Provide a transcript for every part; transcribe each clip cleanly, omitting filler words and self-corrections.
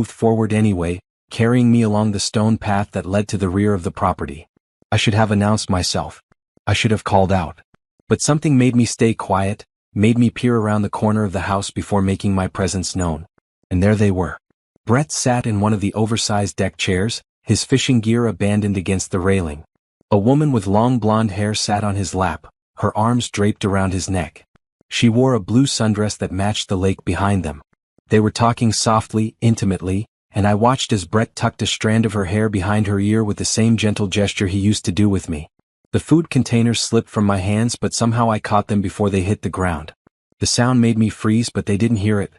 moved forward anyway, carrying me along the stone path that led to the rear of the property. I should have announced myself. I should have called out. But something made me stay quiet, made me peer around the corner of the house before making my presence known. And there they were. Brett sat in one of the oversized deck chairs, his fishing gear abandoned against the railing. A woman with long blonde hair sat on his lap, her arms draped around his neck. She wore a blue sundress that matched the lake behind them. They were talking softly, intimately, and I watched as Brett tucked a strand of her hair behind her ear with the same gentle gesture he used to do with me. The food containers slipped from my hands, but somehow I caught them before they hit the ground. The sound made me freeze, but they didn't hear it.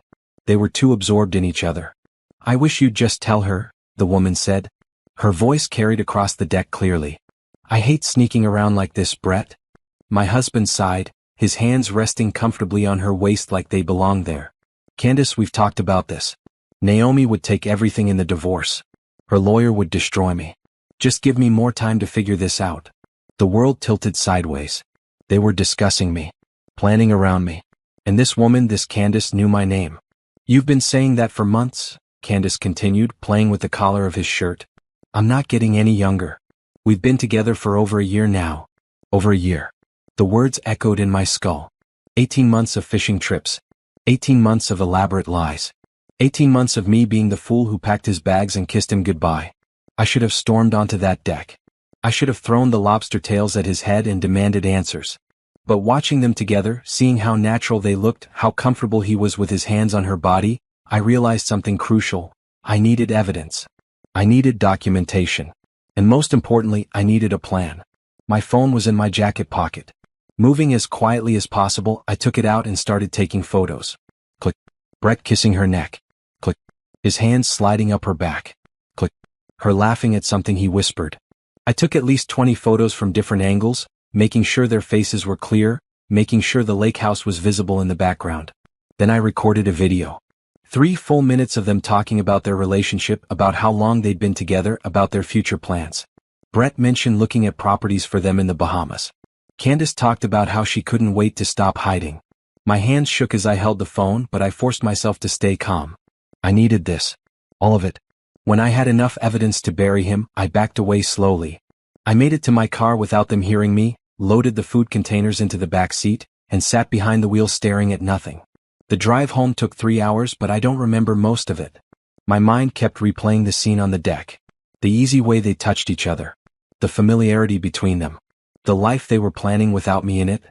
They were too absorbed in each other. "I wish you'd just tell her," the woman said. Her voice carried across the deck clearly. "I hate sneaking around like this, Brett." My husband sighed, his hands resting comfortably on her waist like they belonged there. "Candace, we've talked about this. Naomi would take everything in the divorce. Her lawyer would destroy me. Just give me more time to figure this out." The world tilted sideways. They were discussing me, planning around me. And this woman, this Candace, knew my name. "You've been saying that for months," Candace continued, playing with the collar of his shirt. "I'm not getting any younger. We've been together for over a year now. Over a year." The words echoed in my skull. 18 months of fishing trips. 18 months of elaborate lies. 18 months of me being the fool who packed his bags and kissed him goodbye. I should have stormed onto that deck. I should have thrown the lobster tails at his head and demanded answers. But watching them together, seeing how natural they looked, how comfortable he was with his hands on her body, I realized something crucial. I needed evidence. I needed documentation. And most importantly, I needed a plan. My phone was in my jacket pocket. Moving as quietly as possible, I took it out and started taking photos. Click. Brett kissing her neck. Click. His hands sliding up her back. Click. Her laughing at something he whispered. I took at least 20 photos from different angles, making sure their faces were clear, making sure the lake house was visible in the background. Then I recorded a video. 3 full minutes of them talking about their relationship, about how long they'd been together, about their future plans. Brett mentioned looking at properties for them in the Bahamas. Candace talked about how she couldn't wait to stop hiding. My hands shook as I held the phone, but I forced myself to stay calm. I needed this. All of it. When I had enough evidence to bury him, I backed away slowly. I made it to my car without them hearing me, loaded the food containers into the back seat, and sat behind the wheel staring at nothing. The drive home took 3 hours, but I don't remember most of it. My mind kept replaying the scene on the deck. The easy way they touched each other. The familiarity between them. The life they were planning without me in it.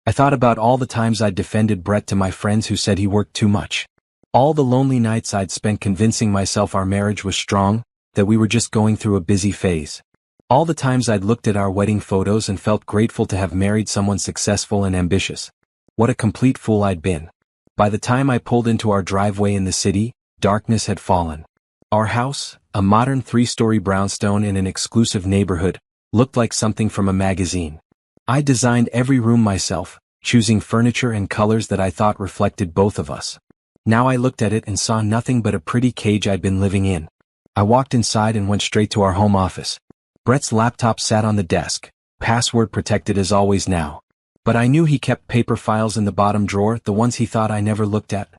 I thought about all the times I'd defended Brett to my friends who said he worked too much. All the lonely nights I'd spent convincing myself our marriage was strong, that we were just going through a busy phase. All the times I'd looked at our wedding photos and felt grateful to have married someone successful and ambitious. What a complete fool I'd been. By the time I pulled into our driveway in the city, darkness had fallen. Our house, a modern 3-story brownstone in an exclusive neighborhood, looked like something from a magazine. I designed every room myself, choosing furniture and colors that I thought reflected both of us. Now I looked at it and saw nothing but a pretty cage I'd been living in. I walked inside and went straight to our home office. Brett's laptop sat on the desk, password protected as always now. But I knew he kept paper files in the bottom drawer, the ones he thought I never looked at.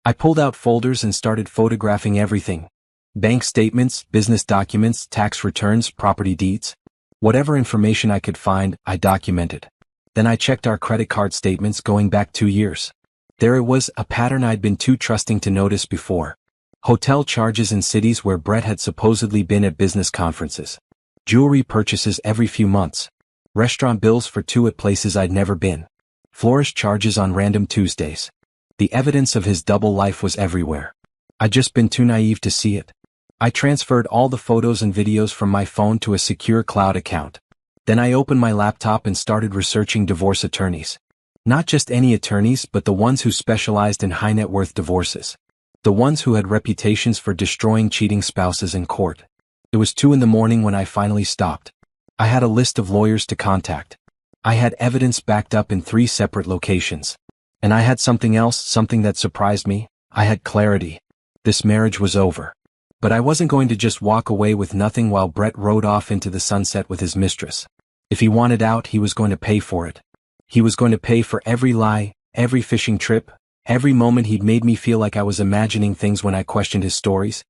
I pulled out folders and started photographing everything. Bank statements, business documents, tax returns, property deeds. Whatever information I could find, I documented. Then I checked our credit card statements going back 2 years. There it was, a pattern I'd been too trusting to notice before. Hotel charges in cities where Brett had supposedly been at business conferences. Jewelry purchases every few months. Restaurant bills for 2 at places I'd never been. Florist charges on random Tuesdays. The evidence of his double life was everywhere. I'd just been too naive to see it. I transferred all the photos and videos from my phone to a secure cloud account. Then I opened my laptop and started researching divorce attorneys. Not just any attorneys, but the ones who specialized in high net worth divorces. The ones who had reputations for destroying cheating spouses in court. It was 2 a.m. when I finally stopped. I had a list of lawyers to contact. I had evidence backed up in 3 separate locations. And I had something else, something that surprised me. I had clarity. This marriage was over. But I wasn't going to just walk away with nothing while Brett rode off into the sunset with his mistress. If he wanted out, he was going to pay for it. He was going to pay for every lie, every fishing trip, every moment he'd made me feel like I was imagining things when I questioned his stories.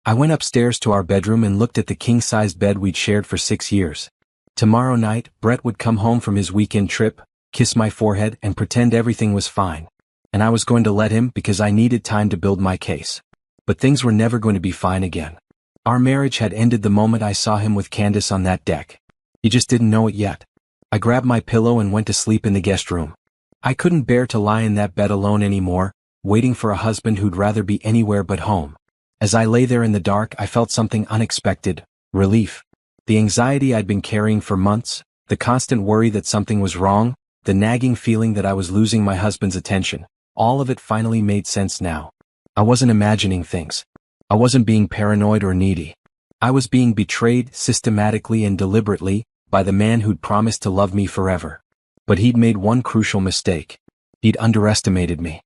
I went upstairs to our bedroom and looked at the king-sized bed we'd shared for 6 years. Tomorrow night, Brett would come home from his weekend trip, kiss my forehead and pretend everything was fine. And I was going to let him because I needed time to build my case. But things were never going to be fine again. Our marriage had ended the moment I saw him with Candace on that deck. He just didn't know it yet. I grabbed my pillow and went to sleep in the guest room. I couldn't bear to lie in that bed alone anymore, waiting for a husband who'd rather be anywhere but home. As I lay there in the dark, I felt something unexpected: relief. The anxiety I'd been carrying for months, the constant worry that something was wrong, the nagging feeling that I was losing my husband's attention, all of it finally made sense now. I wasn't imagining things. I wasn't being paranoid or needy. I was being betrayed systematically and deliberately by the man who'd promised to love me forever. But he'd made one crucial mistake. He'd underestimated me.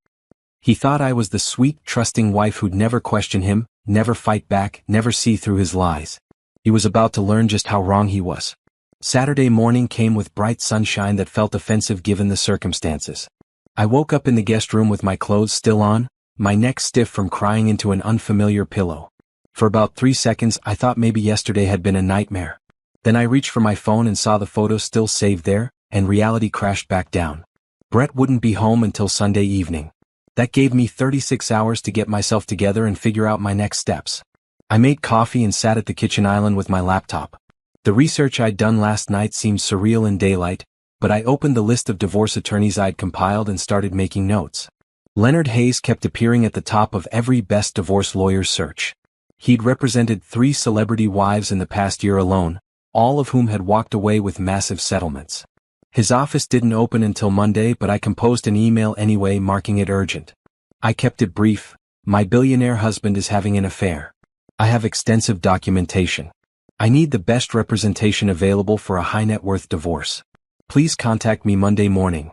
He thought I was the sweet, trusting wife who'd never question him, never fight back, never see through his lies. He was about to learn just how wrong he was. Saturday morning came with bright sunshine that felt offensive given the circumstances. I woke up in the guest room with my clothes still on, my neck stiff from crying into an unfamiliar pillow. For about 3 seconds I thought maybe yesterday had been a nightmare. Then I reached for my phone and saw the photo still saved there, and reality crashed back down. Brett wouldn't be home until Sunday evening. That gave me 36 hours to get myself together and figure out my next steps. I made coffee and sat at the kitchen island with my laptop. The research I'd done last night seemed surreal in daylight, but I opened the list of divorce attorneys I'd compiled and started making notes. Leonard Hayes kept appearing at the top of every best divorce lawyer's search. He'd represented 3 celebrity wives in the past year alone, all of whom had walked away with massive settlements. His office didn't open until Monday, but I composed an email anyway, marking it urgent. I kept it brief: my billionaire husband is having an affair. I have extensive documentation. I need the best representation available for a high-net-worth divorce. Please contact me Monday morning.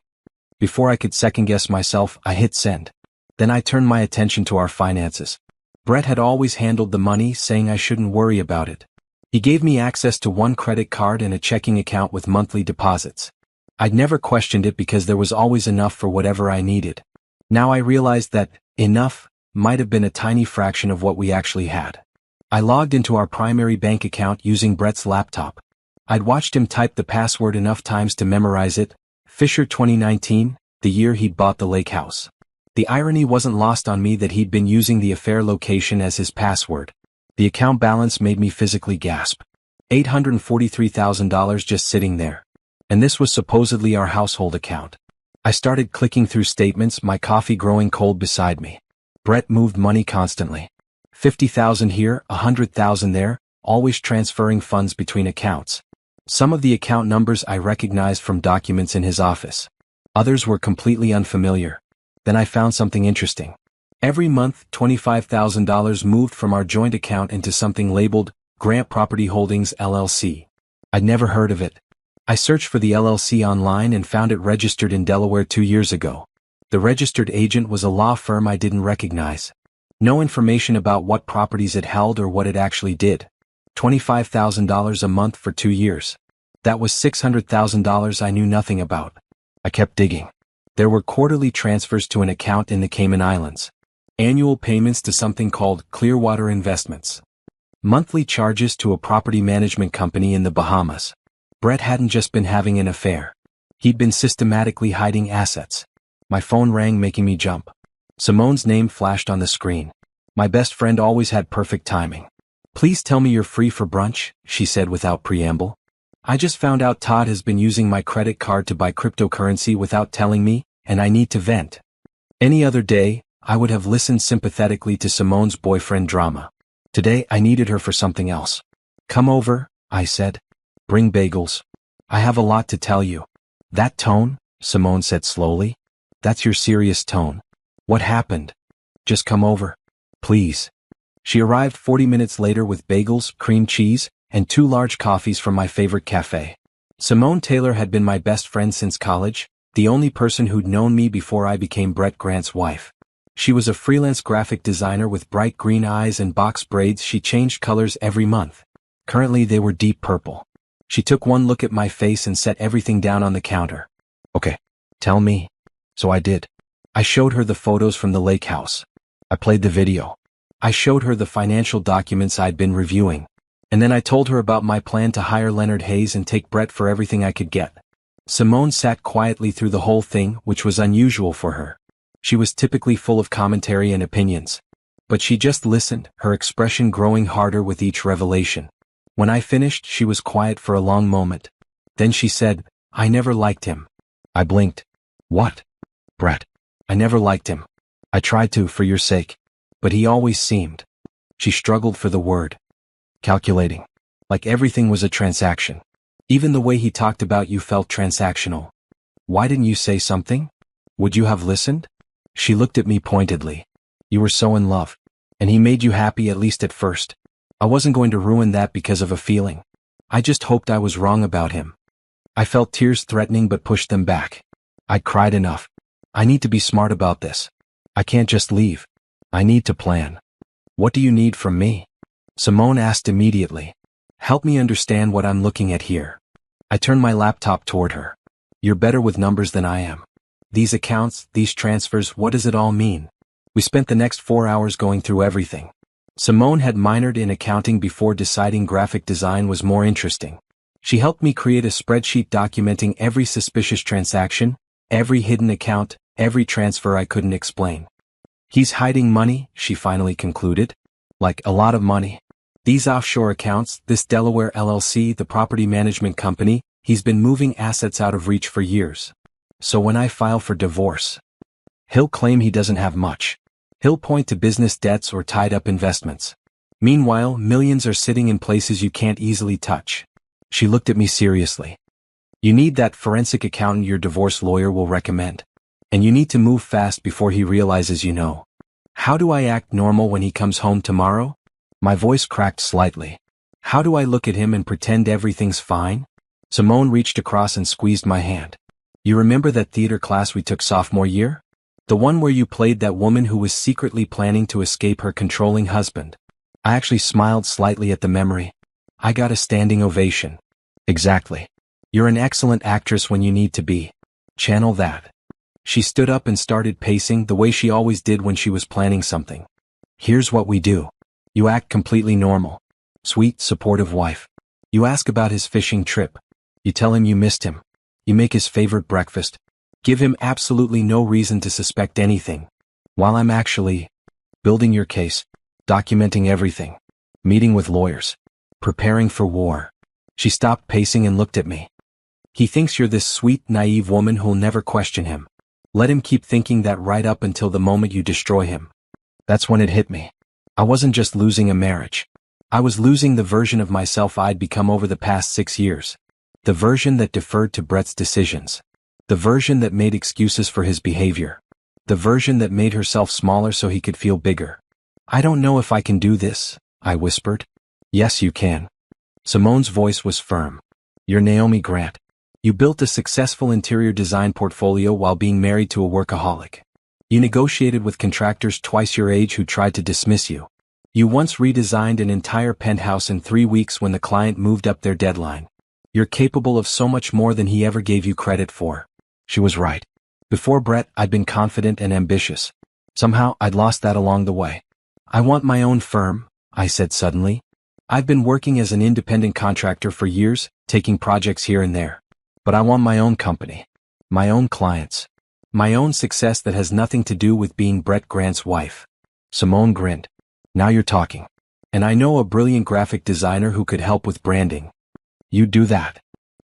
Before I could second-guess myself, I hit send. Then I turned my attention to our finances. Brett had always handled the money, saying I shouldn't worry about it. He gave me access to one credit card and a checking account with monthly deposits. I'd never questioned it because there was always enough for whatever I needed. Now I realized that enough might have been a tiny fraction of what we actually had. I logged into our primary bank account using Brett's laptop. I'd watched him type the password enough times to memorize it: Fisher 2019, the year he'd bought the lake house. The irony wasn't lost on me that he'd been using the affair location as his password. The account balance made me physically gasp. $843,000 just sitting there. And this was supposedly our household account. I started clicking through statements, my coffee growing cold beside me. Brett moved money constantly. 50,000 here, 100,000 there, always transferring funds between accounts. Some of the account numbers I recognized from documents in his office. Others were completely unfamiliar. Then I found something interesting. Every month, $25,000 moved from our joint account into something labeled Grant Property Holdings LLC. I'd never heard of it. I searched for the LLC online and found it registered in Delaware 2 years ago. The registered agent was a law firm I didn't recognize. No information about what properties it held or what it actually did. $25,000 a month for 2 years. That was $600,000 I knew nothing about. I kept digging. There were quarterly transfers to an account in the Cayman Islands. Annual payments to something called Clearwater Investments. Monthly charges to a property management company in the Bahamas. Brett hadn't just been having an affair. He'd been systematically hiding assets. My phone rang, making me jump. Simone's name flashed on the screen. My best friend always had perfect timing. "Please tell me you're free for brunch," she said without preamble. "I just found out Todd has been using my credit card to buy cryptocurrency without telling me, and I need to vent." Any other day, I would have listened sympathetically to Simone's boyfriend drama. Today, I needed her for something else. "Come over," I said. "Bring bagels. I have a lot to tell you." "That tone," Simone said slowly. "That's your serious tone. What happened?" "Just come over. Please." She arrived 40 minutes later with bagels, cream cheese, and 2 large coffees from my favorite cafe. Simone Taylor had been my best friend since college, the only person who'd known me before I became Brett Grant's wife. She was a freelance graphic designer with bright green eyes and box braids. She changed colors every month. Currently they were deep purple. She took one look at my face and set everything down on the counter. "Okay, tell me." So I did. I showed her the photos from the lake house. I played the video. I showed her the financial documents I'd been reviewing. And then I told her about my plan to hire Leonard Hayes and take Brett for everything I could get. Simone sat quietly through the whole thing, which was unusual for her. She was typically full of commentary and opinions. But she just listened, her expression growing harder with each revelation. When I finished, she was quiet for a long moment. Then she said, "I never liked him." I blinked. "What?" "Brett. I never liked him. I tried to, for your sake. But he always seemed." She struggled for the word. "Calculating. Like everything was a transaction. Even the way he talked about you felt transactional." "Why didn't you say something? Would you have listened?" She looked at me pointedly. "You were so in love. And he made you happy, at least at first. I wasn't going to ruin that because of a feeling. I just hoped I was wrong about him." I felt tears threatening but pushed them back. I'd cried enough. "I need to be smart about this. I can't just leave. I need to plan." "What do you need from me?" Simone asked immediately. "Help me understand what I'm looking at here." I turned my laptop toward her. "You're better with numbers than I am. These accounts, these transfers, what does it all mean?" We spent the next 4 hours going through everything. Simone had minored in accounting before deciding graphic design was more interesting. She helped me create a spreadsheet documenting every suspicious transaction, every hidden account, every transfer I couldn't explain. "He's hiding money," she finally concluded. "Like, a lot of money. These offshore accounts, this Delaware LLC, the property management company, he's been moving assets out of reach for years. So when I file for divorce, he'll claim he doesn't have much. He'll point to business debts or tied-up investments. Meanwhile, millions are sitting in places you can't easily touch." She looked at me seriously. "You need that forensic accountant your divorce lawyer will recommend. And you need to move fast before he realizes you know." "How do I act normal when he comes home tomorrow?" My voice cracked slightly. "How do I look at him and pretend everything's fine?" Simone reached across and squeezed my hand. "You remember that theater class we took sophomore year? The one where you played that woman who was secretly planning to escape her controlling husband?" I actually smiled slightly at the memory. I got a standing ovation. "Exactly. You're an excellent actress when you need to be. Channel that." She stood up and started pacing the way she always did when she was planning something. "Here's what we do. You act completely normal. Sweet, supportive wife. You ask about his fishing trip. You tell him you missed him. You make his favorite breakfast. Give him absolutely no reason to suspect anything. While I'm actually building your case, documenting everything, meeting with lawyers, preparing for war." She stopped pacing and looked at me. "He thinks you're this sweet, naive woman who'll never question him. Let him keep thinking that right up until the moment you destroy him." That's when it hit me. I wasn't just losing a marriage. I was losing the version of myself I'd become over the past 6 years. The version that deferred to Brett's decisions. The version that made excuses for his behavior. The version that made herself smaller so he could feel bigger. "I don't know if I can do this," I whispered. "Yes, you can." Simone's voice was firm. "You're Naomi Grant. You built a successful interior design portfolio while being married to a workaholic. You negotiated with contractors twice your age who tried to dismiss you. You once redesigned an entire penthouse in 3 weeks when the client moved up their deadline. You're capable of so much more than he ever gave you credit for." She was right. Before Brett, I'd been confident and ambitious. Somehow, I'd lost that along the way. "I want my own firm," I said suddenly. "I've been working as an independent contractor for years, taking projects here and there. But I want my own company. My own clients. My own success that has nothing to do with being Brett Grant's wife." Simone grinned. "Now you're talking. And I know a brilliant graphic designer who could help with branding." "You do that."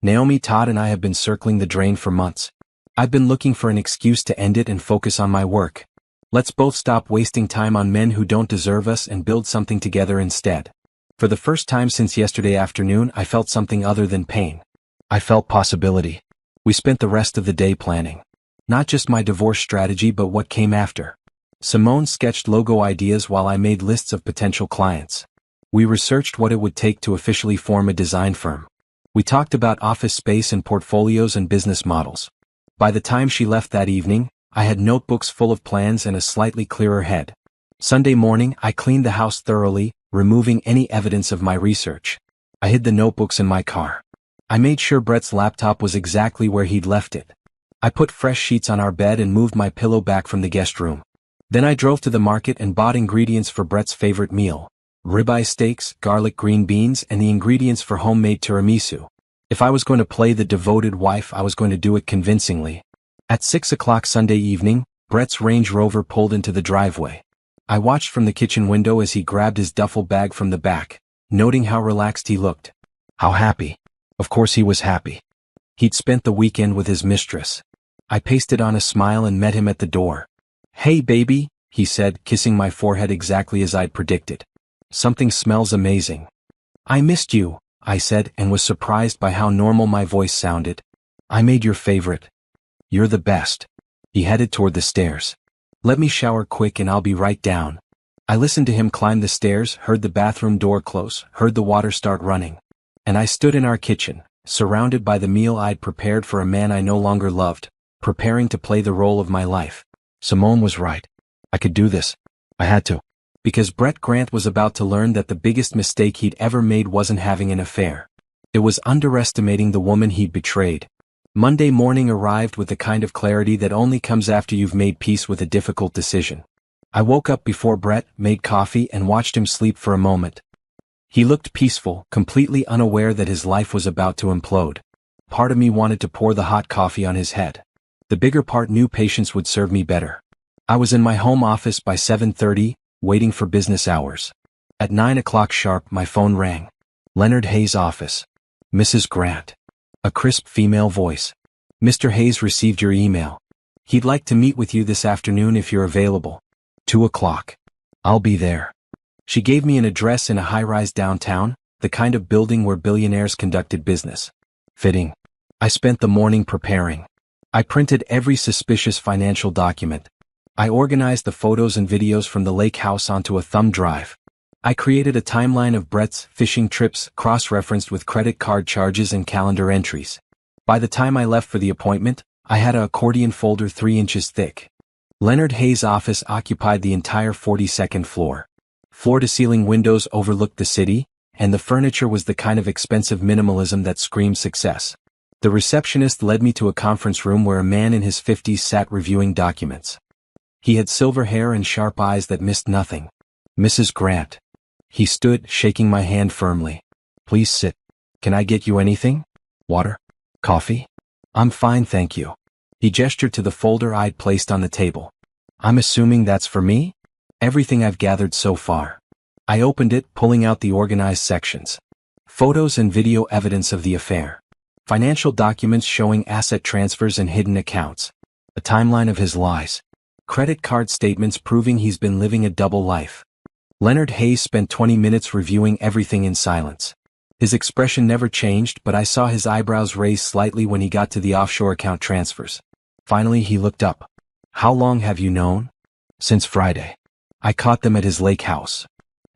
Naomi, Todd and I have been circling the drain for months. I've been looking for an excuse to end it and focus on my work. Let's both stop wasting time on men who don't deserve us and build something together instead. For the first time since yesterday afternoon, I felt something other than pain. I felt possibility. We spent the rest of the day planning. Not just my divorce strategy but what came after. Simone sketched logo ideas while I made lists of potential clients. We researched what it would take to officially form a design firm. We talked about office space and portfolios and business models. By the time she left that evening, I had notebooks full of plans and a slightly clearer head. Sunday morning, I cleaned the house thoroughly, removing any evidence of my research. I hid the notebooks in my car. I made sure Brett's laptop was exactly where he'd left it. I put fresh sheets on our bed and moved my pillow back from the guest room. Then I drove to the market and bought ingredients for Brett's favorite meal: ribeye steaks, garlic green beans, and the ingredients for homemade tiramisu. If I was going to play the devoted wife, I was going to do it convincingly. At 6 o'clock Sunday evening, Brett's Range Rover pulled into the driveway. I watched from the kitchen window as he grabbed his duffel bag from the back, noting how relaxed he looked. How happy. Of course he was happy. He'd spent the weekend with his mistress. I pasted on a smile and met him at the door. "Hey baby," he said, kissing my forehead exactly as I'd predicted. "Something smells amazing." "I missed you," I said, and was surprised by how normal my voice sounded. "I made your favorite. You're the best." He headed toward the stairs. "Let me shower quick and I'll be right down." I listened to him climb the stairs, heard the bathroom door close, heard the water start running. And I stood in our kitchen, surrounded by the meal I'd prepared for a man I no longer loved, preparing to play the role of my life. Simone was right. I could do this. I had to. Because Brett Grant was about to learn that the biggest mistake he'd ever made wasn't having an affair. It was underestimating the woman he'd betrayed. Monday morning arrived with the kind of clarity that only comes after you've made peace with a difficult decision. I woke up before Brett, made coffee, and watched him sleep for a moment. He looked peaceful, completely unaware that his life was about to implode. Part of me wanted to pour the hot coffee on his head. The bigger part knew patience would serve me better. I was in my home office by 7:30, waiting for business hours. At 9 o'clock sharp, my phone rang. Leonard Hayes' office. "Mrs. Grant." A crisp female voice. "Mr. Hayes received your email. He'd like to meet with you this afternoon if you're available. 2 o'clock. I'll be there." She gave me an address in a high-rise downtown, the kind of building where billionaires conducted business. Fitting. I spent the morning preparing. I printed every suspicious financial document. I organized the photos and videos from the lake house onto a thumb drive. I created a timeline of Brett's fishing trips, cross-referenced with credit card charges and calendar entries. By the time I left for the appointment, I had an accordion folder 3 inches thick. Leonard Hayes' office occupied the entire 42nd floor. Floor-to-ceiling windows overlooked the city, and the furniture was the kind of expensive minimalism that screamed success. The receptionist led me to a conference room where a man in his 50s sat reviewing documents. He had silver hair and sharp eyes that missed nothing. "Mrs. Grant." He stood, shaking my hand firmly. "Please sit. Can I get you anything? Water? Coffee?" "I'm fine, thank you." He gestured to the folder I'd placed on the table. "I'm assuming that's for me?" "Everything I've gathered so far." I opened it, pulling out the organized sections. Photos and video evidence of the affair. Financial documents showing asset transfers and hidden accounts. A timeline of his lies. Credit card statements proving he's been living a double life. Leonard Hayes spent 20 minutes reviewing everything in silence. His expression never changed, but I saw his eyebrows raise slightly when he got to the offshore account transfers. Finally he looked up. "How long have you known?" "Since Friday. I caught them at his lake house."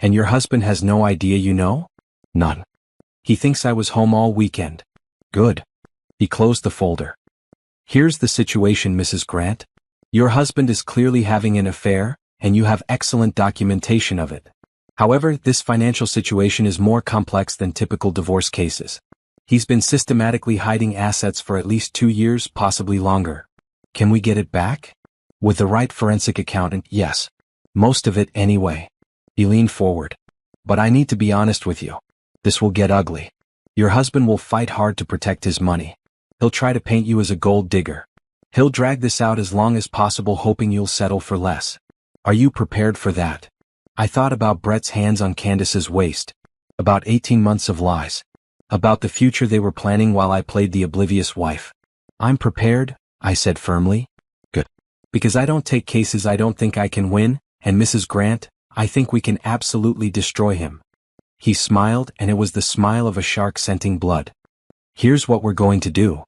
"And your husband has no idea you know?" "None. He thinks I was home all weekend." "Good." He closed the folder. "Here's the situation, Mrs. Grant. Your husband is clearly having an affair, and you have excellent documentation of it. However, this financial situation is more complex than typical divorce cases. He's been systematically hiding assets for at least 2 years, possibly longer. Can we get it back? With the right forensic accountant, yes. Most of it, anyway." He leaned forward. "But I need to be honest with you. This will get ugly. Your husband will fight hard to protect his money. He'll try to paint you as a gold digger. He'll drag this out as long as possible, hoping you'll settle for less. Are you prepared for that?" I thought about Brett's hands on Candace's waist. About 18 months of lies. About the future they were planning while I played the oblivious wife. "I'm prepared," I said firmly. "Good. Because I don't take cases I don't think I can win, and Mrs. Grant, I think we can absolutely destroy him." He smiled, and it was the smile of a shark scenting blood. "Here's what we're going to do."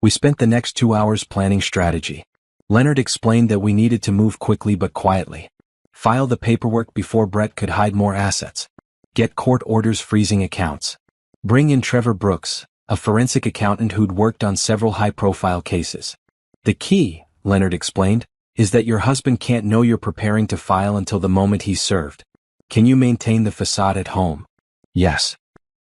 We spent the next 2 hours planning strategy. Leonard explained that we needed to move quickly but quietly. File the paperwork before Brett could hide more assets. Get court orders freezing accounts. Bring in Trevor Brooks, a forensic accountant who'd worked on several high-profile cases. "The key," Leonard explained, "is that your husband can't know you're preparing to file until the moment he's served. Can you maintain the facade at home?" "Yes."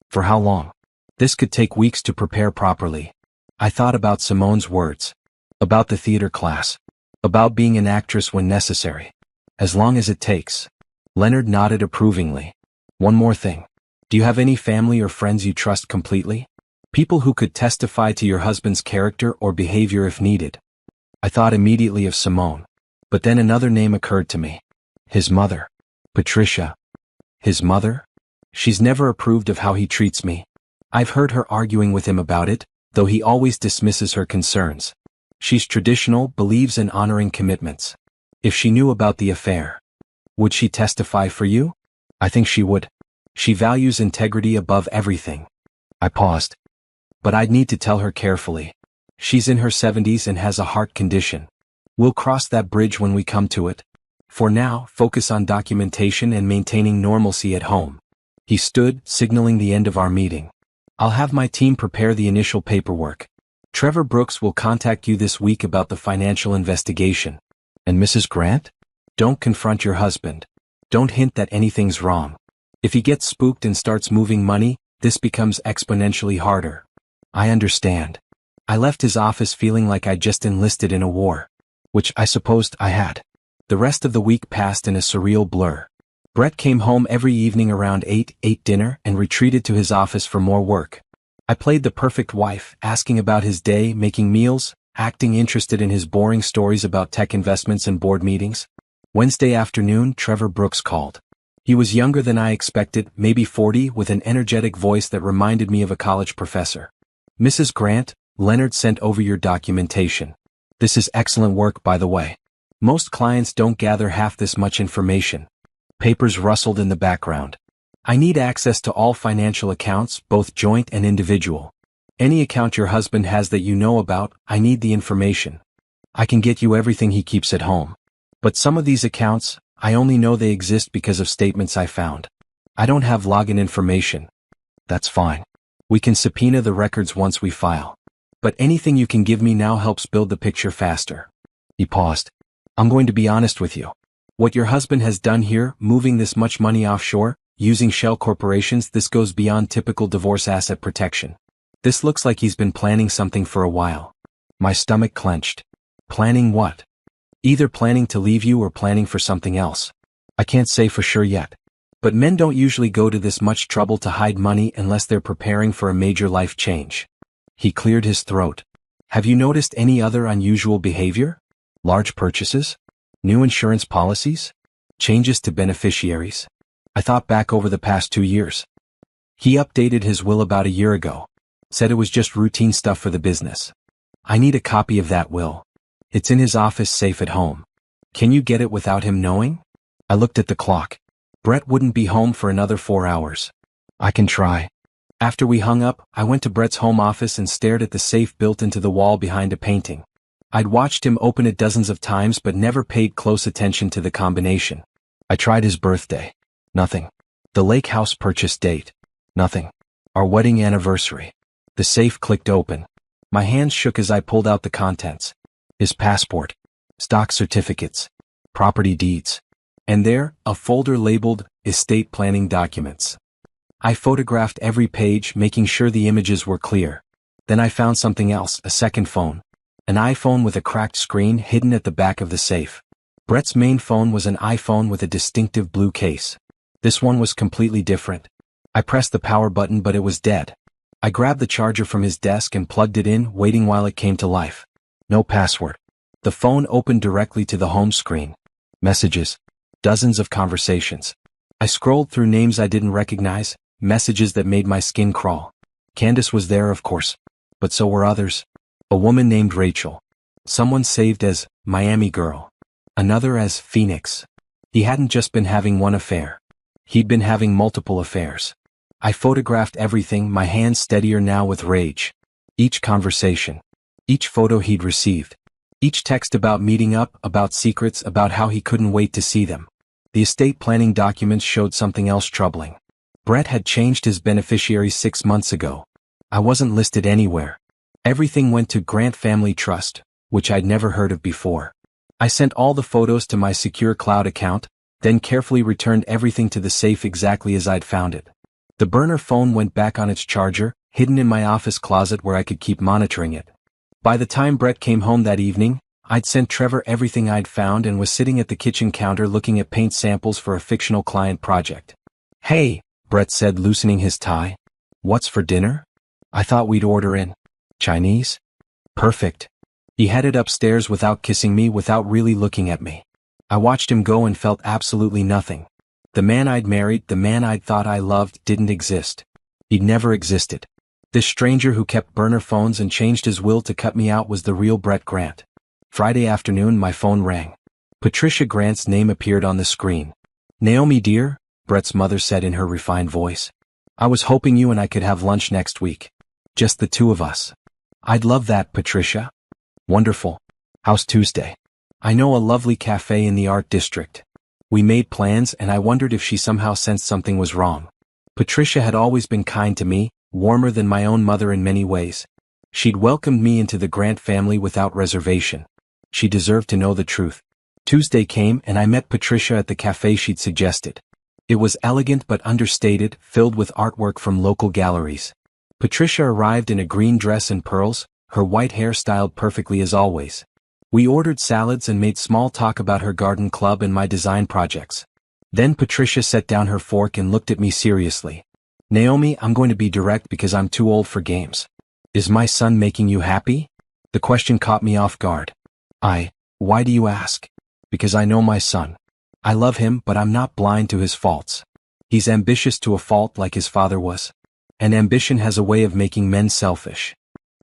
"For how long?" "This could take weeks to prepare properly." I thought about Simone's words. About the theater class. About being an actress when necessary. As long as it takes. Leonard nodded approvingly. One more thing. Do you have any family or friends you trust completely? People who could testify to your husband's character or behavior if needed. I thought immediately of Simone. But then another name occurred to me. His mother. Patricia. His mother? She's never approved of how he treats me. I've heard her arguing with him about it, though he always dismisses her concerns. She's traditional, believes in honoring commitments. If she knew about the affair, would she testify for you? I think she would. She values integrity above everything. I paused. But I'd need to tell her carefully. She's in her 70s and has a heart condition. We'll cross that bridge when we come to it. For now, focus on documentation and maintaining normalcy at home. He stood, signaling the end of our meeting. I'll have my team prepare the initial paperwork. Trevor Brooks will contact you this week about the financial investigation. And Mrs. Grant? Don't confront your husband. Don't hint that anything's wrong. If he gets spooked and starts moving money, this becomes exponentially harder. I understand. I left his office feeling like I'd just enlisted in a war. Which I supposed I had. The rest of the week passed in a surreal blur. Brett came home every evening around 8, ate dinner, and retreated to his office for more work. I played the perfect wife, asking about his day, making meals, acting interested in his boring stories about tech investments and board meetings. Wednesday afternoon, Trevor Brooks called. He was younger than I expected, maybe 40, with an energetic voice that reminded me of a college professor. Mrs. Grant, Leonard sent over your documentation. This is excellent work, by the way. Most clients don't gather half this much information. Papers rustled in the background. I need access to all financial accounts, both joint and individual. Any account your husband has that you know about, I need the information. I can get you everything he keeps at home. But some of these accounts, I only know they exist because of statements I found. I don't have login information. That's fine. We can subpoena the records once we file. But anything you can give me now helps build the picture faster. He paused. I'm going to be honest with you. What your husband has done here, moving this much money offshore, using shell corporations, this goes beyond typical divorce asset protection. This looks like he's been planning something for a while. My stomach clenched. Planning what? Either planning to leave you or planning for something else. I can't say for sure yet. But men don't usually go to this much trouble to hide money unless they're preparing for a major life change. He cleared his throat. Have you noticed any other unusual behavior? Large purchases? New insurance policies? Changes to beneficiaries? I thought back over the past 2 years. He updated his will about a year ago. Said it was just routine stuff for the business. I need a copy of that will. It's in his office safe at home. Can you get it without him knowing? I looked at the clock. Brett wouldn't be home for another 4 hours. I can try. After we hung up, I went to Brett's home office and stared at the safe built into the wall behind a painting. I'd watched him open it dozens of times but never paid close attention to the combination. I tried his birthday. Nothing. The lake house purchase date. Nothing. Our wedding anniversary. The safe clicked open. My hands shook as I pulled out the contents. His passport. Stock certificates. Property deeds. And there, a folder labeled, Estate Planning Documents. I photographed every page, making sure the images were clear. Then I found something else, a second phone. An iPhone with a cracked screen hidden at the back of the safe. Brett's main phone was an iPhone with a distinctive blue case. This one was completely different. I pressed the power button but it was dead. I grabbed the charger from his desk and plugged it in, waiting while it came to life. No password. The phone opened directly to the home screen. Messages. Dozens of conversations. I scrolled through names I didn't recognize, messages that made my skin crawl. Candace was there, of course. But so were others. A woman named Rachel. Someone saved as Miami Girl. Another as Phoenix. He hadn't just been having one affair. He'd been having multiple affairs. I photographed everything, my hands steadier now with rage. Each conversation. Each photo he'd received. Each text about meeting up, about secrets, about how he couldn't wait to see them. The estate planning documents showed something else troubling. Brett had changed his beneficiaries 6 months ago. I wasn't listed anywhere. Everything went to Grant Family Trust, which I'd never heard of before. I sent all the photos to my secure cloud account, then carefully returned everything to the safe exactly as I'd found it. The burner phone went back on its charger, hidden in my office closet where I could keep monitoring it. By the time Brett came home that evening, I'd sent Trevor everything I'd found and was sitting at the kitchen counter looking at paint samples for a fictional client project. "Hey," Brett said, loosening his tie. "What's for dinner?" "I thought we'd order in. Chinese?" "Perfect." He headed upstairs without kissing me, without really looking at me. I watched him go and felt absolutely nothing. The man I'd married, the man I'd thought I loved, didn't exist. He'd never existed. This stranger who kept burner phones and changed his will to cut me out was the real Brett Grant. Friday afternoon, my phone rang. Patricia Grant's name appeared on the screen. "Naomi dear," Brett's mother said in her refined voice. "I was hoping you and I could have lunch next week. Just the two of us." "I'd love that, Patricia." "Wonderful. How's Tuesday?" "I know a lovely cafe in the art district." We made plans, and I wondered if she somehow sensed something was wrong. Patricia had always been kind to me, warmer than my own mother in many ways. She'd welcomed me into the Grant family without reservation. She deserved to know the truth. Tuesday came and I met Patricia at the cafe she'd suggested. It was elegant but understated, filled with artwork from local galleries. Patricia arrived in a green dress and pearls, her white hair styled perfectly as always. We ordered salads and made small talk about her garden club and my design projects. Then Patricia set down her fork and looked at me seriously. "Naomi, I'm going to be direct because I'm too old for games. Is my son making you happy?" The question caught me off guard. Why do you ask?" "Because I know my son. I love him, but I'm not blind to his faults. He's ambitious to a fault like his father was. And ambition has a way of making men selfish."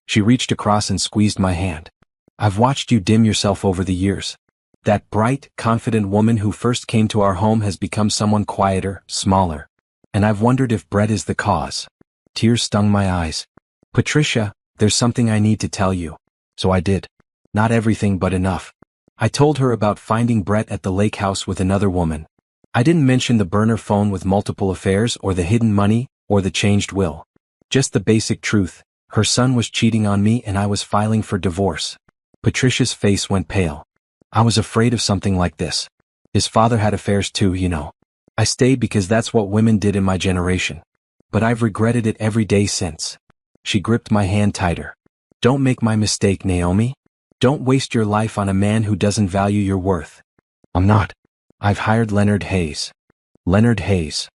She reached across and squeezed my hand. "I've watched you dim yourself over the years. That bright, confident woman who first came to our home has become someone quieter, smaller. And I've wondered if Brett is the cause." Tears stung my eyes. "Patricia, there's something I need to tell you." So I did. Not everything, but enough. I told her about finding Brett at the lake house with another woman. I didn't mention the burner phone with multiple affairs or the hidden money or the changed will. Just the basic truth. Her son was cheating on me and I was filing for divorce. Patricia's face went pale. "I was afraid of something like this. His father had affairs too, you know. I stayed because that's what women did in my generation. But I've regretted it every day since." She gripped my hand tighter. "Don't make my mistake, Naomi. Don't waste your life on a man who doesn't value your worth." "I'm not. I've hired Leonard Hayes." "Leonard Hayes."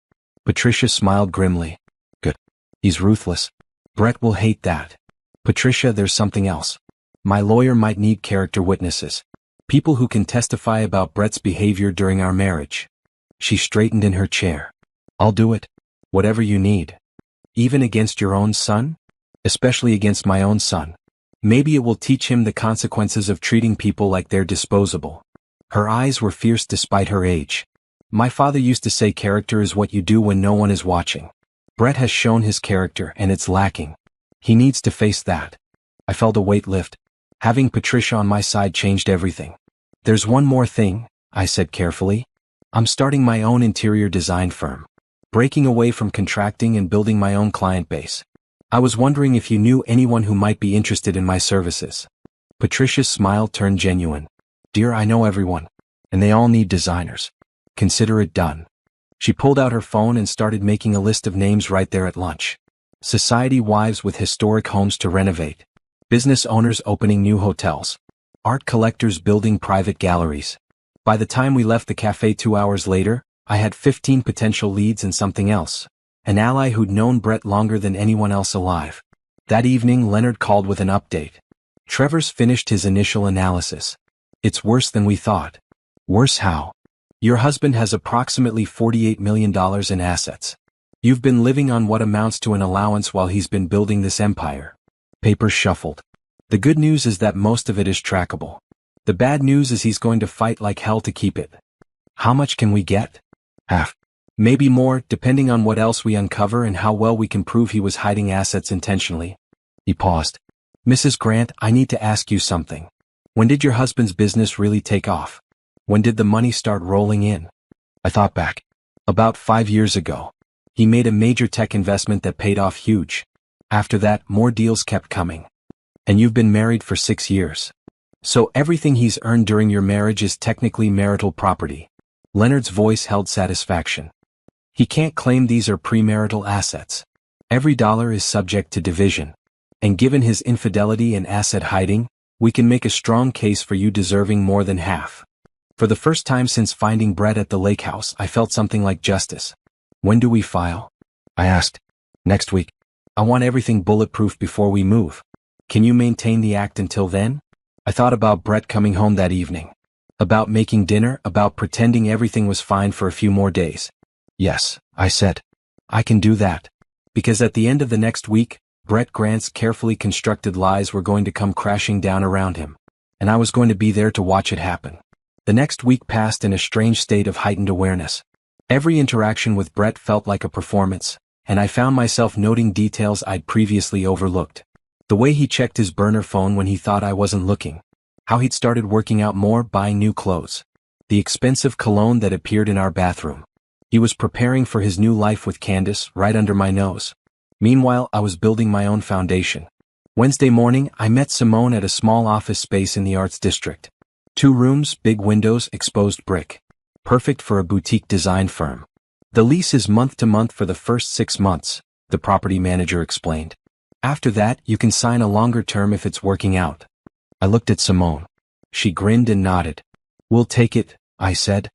Patricia smiled grimly. "Good. He's ruthless. Brett will hate that." "Patricia, there's something else. My lawyer might need character witnesses. People who can testify about Brett's behavior during our marriage." She straightened in her chair. "I'll do it. Whatever you need." "Even against your own son?" "Especially against my own son. Maybe it will teach him the consequences of treating people like they're disposable." Her eyes were fierce despite her age. "My father used to say character is what you do when no one is watching. Brett has shown his character and it's lacking. He needs to face that." I felt a weight lift. Having Patricia on my side changed everything. "There's one more thing," I said carefully. "I'm starting my own interior design firm. Breaking away from contracting and building my own client base. I was wondering if you knew anyone who might be interested in my services." Patricia's smile turned genuine. "Dear, I know everyone. And they all need designers. Consider it done." She pulled out her phone and started making a list of names right there at lunch. Society wives with historic homes to renovate. Business owners opening new hotels. Art collectors building private galleries. By the time we left the cafe 2 hours later, I had 15 potential leads and something else. An ally who'd known Brett longer than anyone else alive. That evening, Leonard called with an update. "Trevor's finished his initial analysis. It's worse than we thought." "Worse how?" "Your husband has approximately $48 million in assets. You've been living on what amounts to an allowance while he's been building this empire." Papers shuffled. "The good news is that most of it is trackable. The bad news is he's going to fight like hell to keep it." "How much can we get?" "Half. Maybe more, depending on what else we uncover and how well we can prove he was hiding assets intentionally." He paused. "Mrs. Grant, I need to ask you something. When did your husband's business really take off? When did the money start rolling in?" I thought back. About 5 years ago. He made a major tech investment that paid off huge. After that, more deals kept coming. "And you've been married for 6 years. So everything he's earned during your marriage is technically marital property." Leonard's voice held satisfaction. "He can't claim these are premarital assets. Every dollar is subject to division. And given his infidelity and asset hiding, We can make a strong case for you deserving more than half. For the first time since finding Brett at the lake house, I felt something like justice. When do we file? I asked. Next week. I want everything bulletproof before we move. Can you maintain the act until then? I thought about Brett coming home that evening. About making dinner, about pretending everything was fine for a few more days. Yes, I said. I can do that. Because at the end of the next week, Brett Grant's carefully constructed lies were going to come crashing down around him. And I was going to be there to watch it happen. The next week passed in a strange state of heightened awareness. Every interaction with Brett felt like a performance, and I found myself noting details I'd previously overlooked. The way he checked his burner phone when he thought I wasn't looking. How he'd started working out more, buying new clothes. The expensive cologne that appeared in our bathroom. He was preparing for his new life with Candace right under my nose. Meanwhile, I was building my own foundation. Wednesday morning, I met Simone at a small office space in the Arts District. 2 rooms, big windows, exposed brick. Perfect for a boutique design firm. The lease is month to month for the first 6 months, the property manager explained. After that, you can sign a longer term if it's working out. I looked at Simone. She grinned and nodded. We'll take it, I said.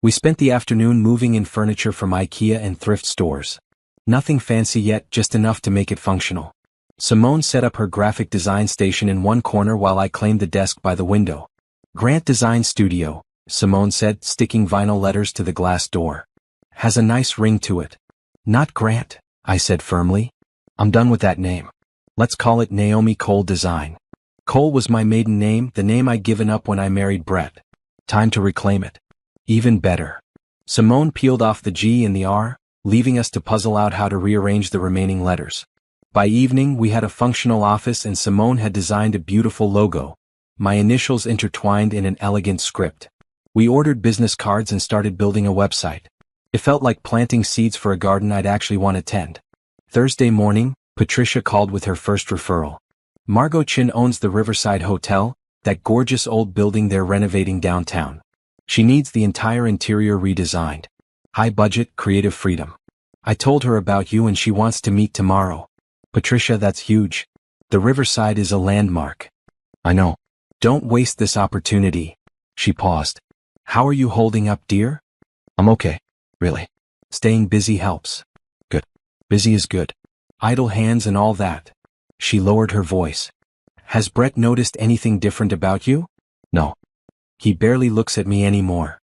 We spent the afternoon moving in furniture from IKEA and thrift stores. Nothing fancy yet, just enough to make it functional. Simone set up her graphic design station in one corner while I claimed the desk by the window. Grant Design Studio, Simone said, sticking vinyl letters to the glass door. Has a nice ring to it. Not Grant, I said firmly. I'm done with that name. Let's call it Naomi Cole Design. Cole was my maiden name, the name I'd given up when I married Brett. Time to reclaim it. Even better. Simone peeled off the G and the R, leaving us to puzzle out how to rearrange the remaining letters. By evening, we had a functional office and Simone had designed a beautiful logo. My initials intertwined in an elegant script. We ordered business cards and started building a website. It felt like planting seeds for a garden I'd actually want to tend. Thursday morning, Patricia called with her first referral. Margot Chin owns the Riverside Hotel, that gorgeous old building they're renovating downtown. She needs the entire interior redesigned. High budget, creative freedom. I told her about you and she wants to meet tomorrow. Patricia, that's huge. The Riverside is a landmark. I know. Don't waste this opportunity. She paused. How are you holding up, dear? I'm okay. Really. Staying busy helps. Good. Busy is good. Idle hands and all that. She lowered her voice. Has Brett noticed anything different about you? No. He barely looks at me anymore.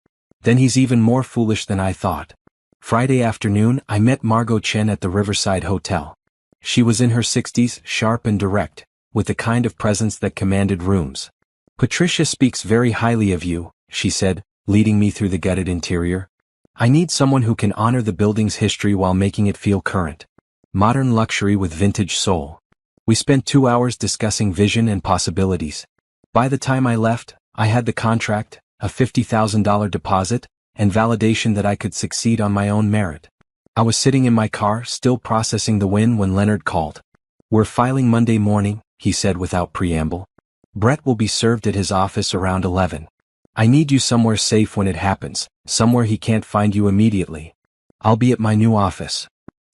Then he's even more foolish than I thought. Friday afternoon, I met Margot Chen at the Riverside Hotel. She was in her 60s, sharp and direct, with the kind of presence that commanded rooms. Patricia speaks very highly of you, she said, leading me through the gutted interior. I need someone who can honor the building's history while making it feel current. Modern luxury with vintage soul. We spent 2 hours discussing vision and possibilities. By the time I left, I had the contract, a $50,000 deposit, and validation that I could succeed on my own merit. I was sitting in my car, still processing the win when Leonard called. We're filing Monday morning, he said without preamble. Brett will be served at his office around 11. I need you somewhere safe when it happens, somewhere he can't find you immediately. I'll be at my new office.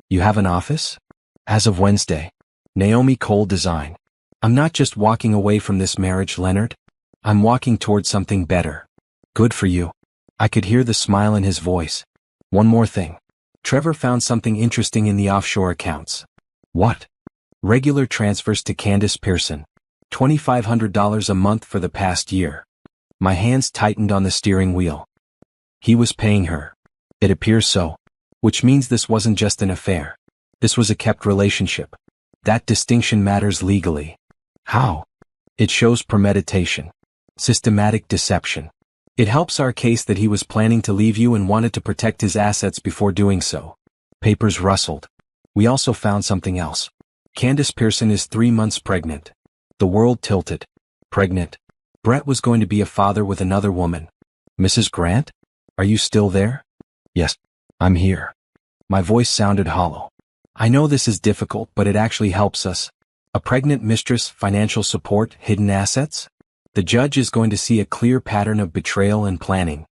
You have an office? As of Wednesday. Naomi Cole Design. I'm not just walking away from this marriage, Leonard. I'm walking towards something better. Good for you. I could hear the smile in his voice. One more thing. Trevor found something interesting in the offshore accounts. What? Regular transfers to Candace Pearson. $2,500 a month for the past year. My hands tightened on the steering wheel. He was paying her. It appears so. Which means this wasn't just an affair. This was a kept relationship. That distinction matters legally. How? It shows premeditation. Systematic deception. It helps our case that he was planning to leave you and wanted to protect his assets before doing so. Papers rustled. We also found something else. Candace Pearson is 3 months pregnant. The world tilted. Pregnant. Brett was going to be a father with another woman. Mrs. Grant? Are you still there? Yes, I'm here. My voice sounded hollow. I know this is difficult, but it actually helps us. A pregnant mistress, financial support, hidden assets? The judge is going to see a clear pattern of betrayal and planning.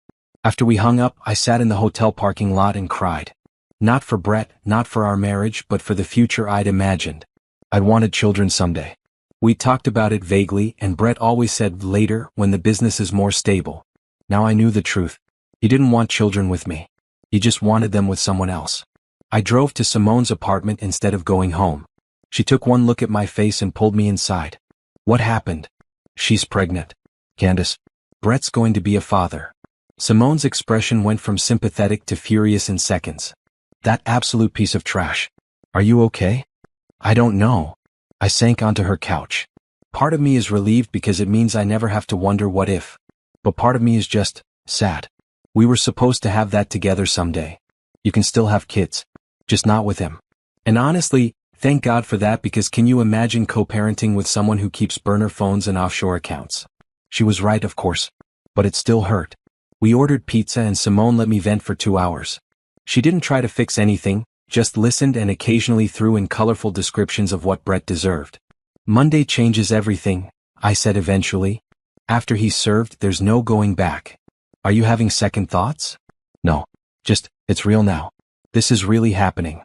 After we hung up, I sat in the hotel parking lot and cried. Not for Brett, not for our marriage, but for the future I'd imagined. I'd wanted children someday. We talked about it vaguely, and Brett always said later when the business is more stable. Now I knew the truth. He didn't want children with me. He just wanted them with someone else. I drove to Simone's apartment instead of going home. She took one look at my face and pulled me inside. What happened? She's pregnant. Candace. Brett's going to be a father. Simone's expression went from sympathetic to furious in seconds. That absolute piece of trash. Are you okay? I don't know. I sank onto her couch. Part of me is relieved because it means I never have to wonder what if. But part of me is just sad. We were supposed to have that together someday. You can still have kids. Just not with him. And honestly, thank God for that, because can you imagine co-parenting with someone who keeps burner phones and offshore accounts? She was right, of course. But it still hurt. We ordered pizza and Simone let me vent for 2 hours. She didn't try to fix anything, just listened and occasionally threw in colorful descriptions of what Brett deserved. Monday changes everything, I said eventually. After he's served, there's no going back. Are you having second thoughts? No. Just, it's real now. This is really happening.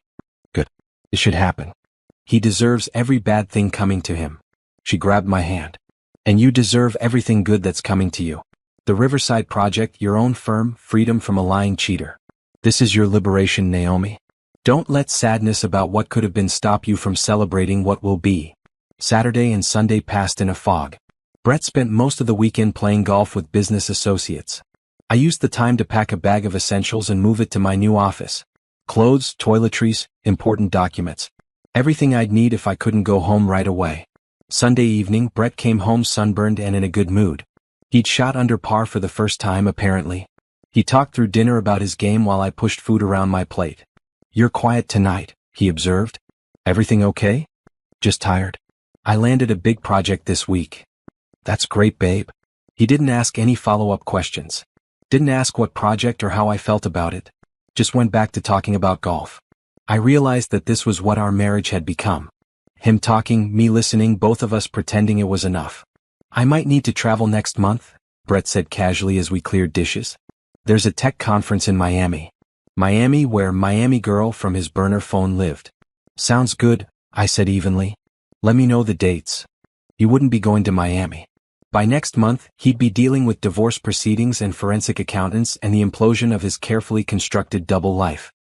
Good. It should happen. He deserves every bad thing coming to him. She grabbed my hand. And you deserve everything good that's coming to you. The Riverside Project, your own firm, freedom from a lying cheater. This is your liberation, Naomi. Don't let sadness about what could have been stop you from celebrating what will be. Saturday and Sunday passed in a fog. Brett spent most of the weekend playing golf with business associates. I used the time to pack a bag of essentials and move it to my new office. Clothes, toiletries, important documents. Everything I'd need if I couldn't go home right away. Sunday evening, Brett came home sunburned and in a good mood. He'd shot under par for the first time, apparently. He talked through dinner about his game while I pushed food around my plate. You're quiet tonight, he observed. Everything okay? Just tired. I landed a big project this week. That's great, babe. He didn't ask any follow-up questions. Didn't ask what project or how I felt about it. Just went back to talking about golf. I realized that this was what our marriage had become. Him talking, me listening, both of us pretending it was enough. I might need to travel next month, Brett said casually as we cleared dishes. There's a tech conference in Miami. Miami, where Miami girl from his burner phone lived. Sounds good, I said evenly. Let me know the dates. He wouldn't be going to Miami. By next month, he'd be dealing with divorce proceedings and forensic accountants and the implosion of his carefully constructed double life.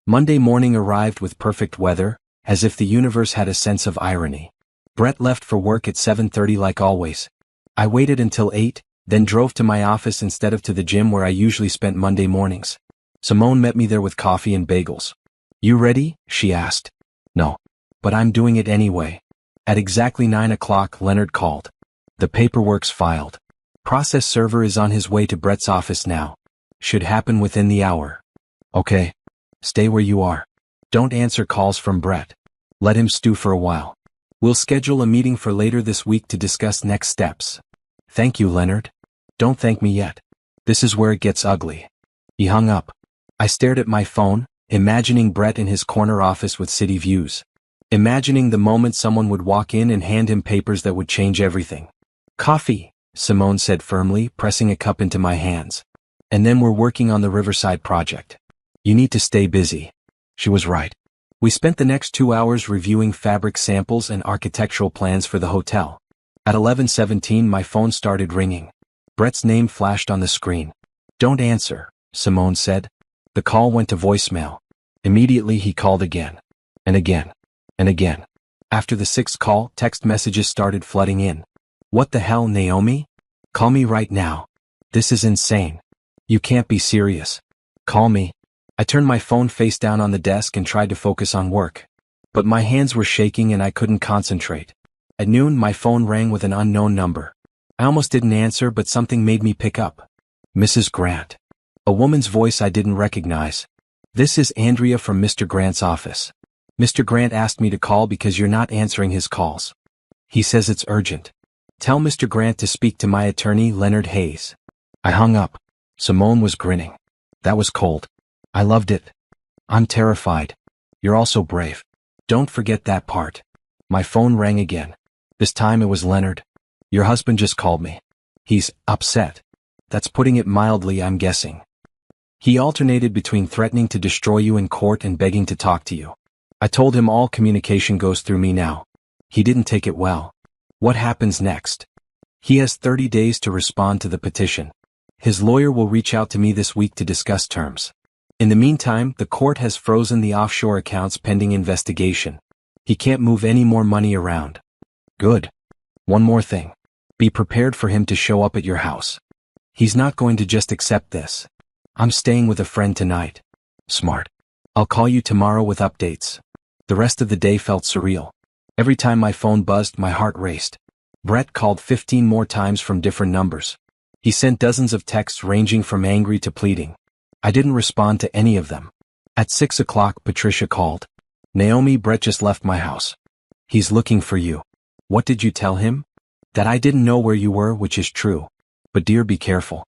Monday morning arrived with perfect weather, as if the universe had a sense of irony. Brett left for work at 7:30 like always. I waited until 8, then drove to my office instead of to the gym where I usually spent Monday mornings. Simone met me there with coffee and bagels. You ready? She asked. No. But I'm doing it anyway. At exactly 9 o'clock, Leonard called. The paperwork's filed. Process server is on his way to Brett's office now. Should happen within the hour. Okay. Stay where you are. Don't answer calls from Brett. Let him stew for a while. We'll schedule a meeting for later this week to discuss next steps. Thank you, Leonard. Don't thank me yet. This is where it gets ugly. He hung up. I stared at my phone, imagining Brett in his corner office with city views. Imagining the moment someone would walk in and hand him papers that would change everything. Coffee, Simone said firmly, pressing a cup into my hands. And then we're working on the Riverside Project. You need to stay busy. She was right. We spent the next 2 hours reviewing fabric samples and architectural plans for the hotel. At 11:17 my phone started ringing. Brett's name flashed on the screen. Don't answer, Simone said. The call went to voicemail. Immediately he called again. And again. And again. After the 6th call, text messages started flooding in. What the hell, Naomi? Call me right now. This is insane. You can't be serious. Call me. I turned my phone face down on the desk and tried to focus on work. But my hands were shaking and I couldn't concentrate. At noon, my phone rang with an unknown number. I almost didn't answer, but something made me pick up. Mrs. Grant. A woman's voice I didn't recognize. This is Andrea from Mr. Grant's office. Mr. Grant asked me to call because you're not answering his calls. He says it's urgent. Tell Mr. Grant to speak to my attorney, Leonard Hayes. I hung up. Simone was grinning. That was cold. I loved it. I'm terrified. You're also brave. Don't forget that part. My phone rang again. This time it was Leonard. Your husband just called me. He's upset. That's putting it mildly, I'm guessing. He alternated between threatening to destroy you in court and begging to talk to you. I told him all communication goes through me now. He didn't take it well. What happens next? He has 30 days to respond to the petition. His lawyer will reach out to me this week to discuss terms. In the meantime, the court has frozen the offshore accounts pending investigation. He can't move any more money around. Good. One more thing. Be prepared for him to show up at your house. He's not going to just accept this. I'm staying with a friend tonight. Smart. I'll call you tomorrow with updates. The rest of the day felt surreal. Every time my phone buzzed, my heart raced. Brett called 15 more times from different numbers. He sent dozens of texts ranging from angry to pleading. I didn't respond to any of them. At 6 o'clock, Patricia called. Naomi, Brett just left my house. He's looking for you. What did you tell him? That I didn't know where you were, which is true. But dear, be careful.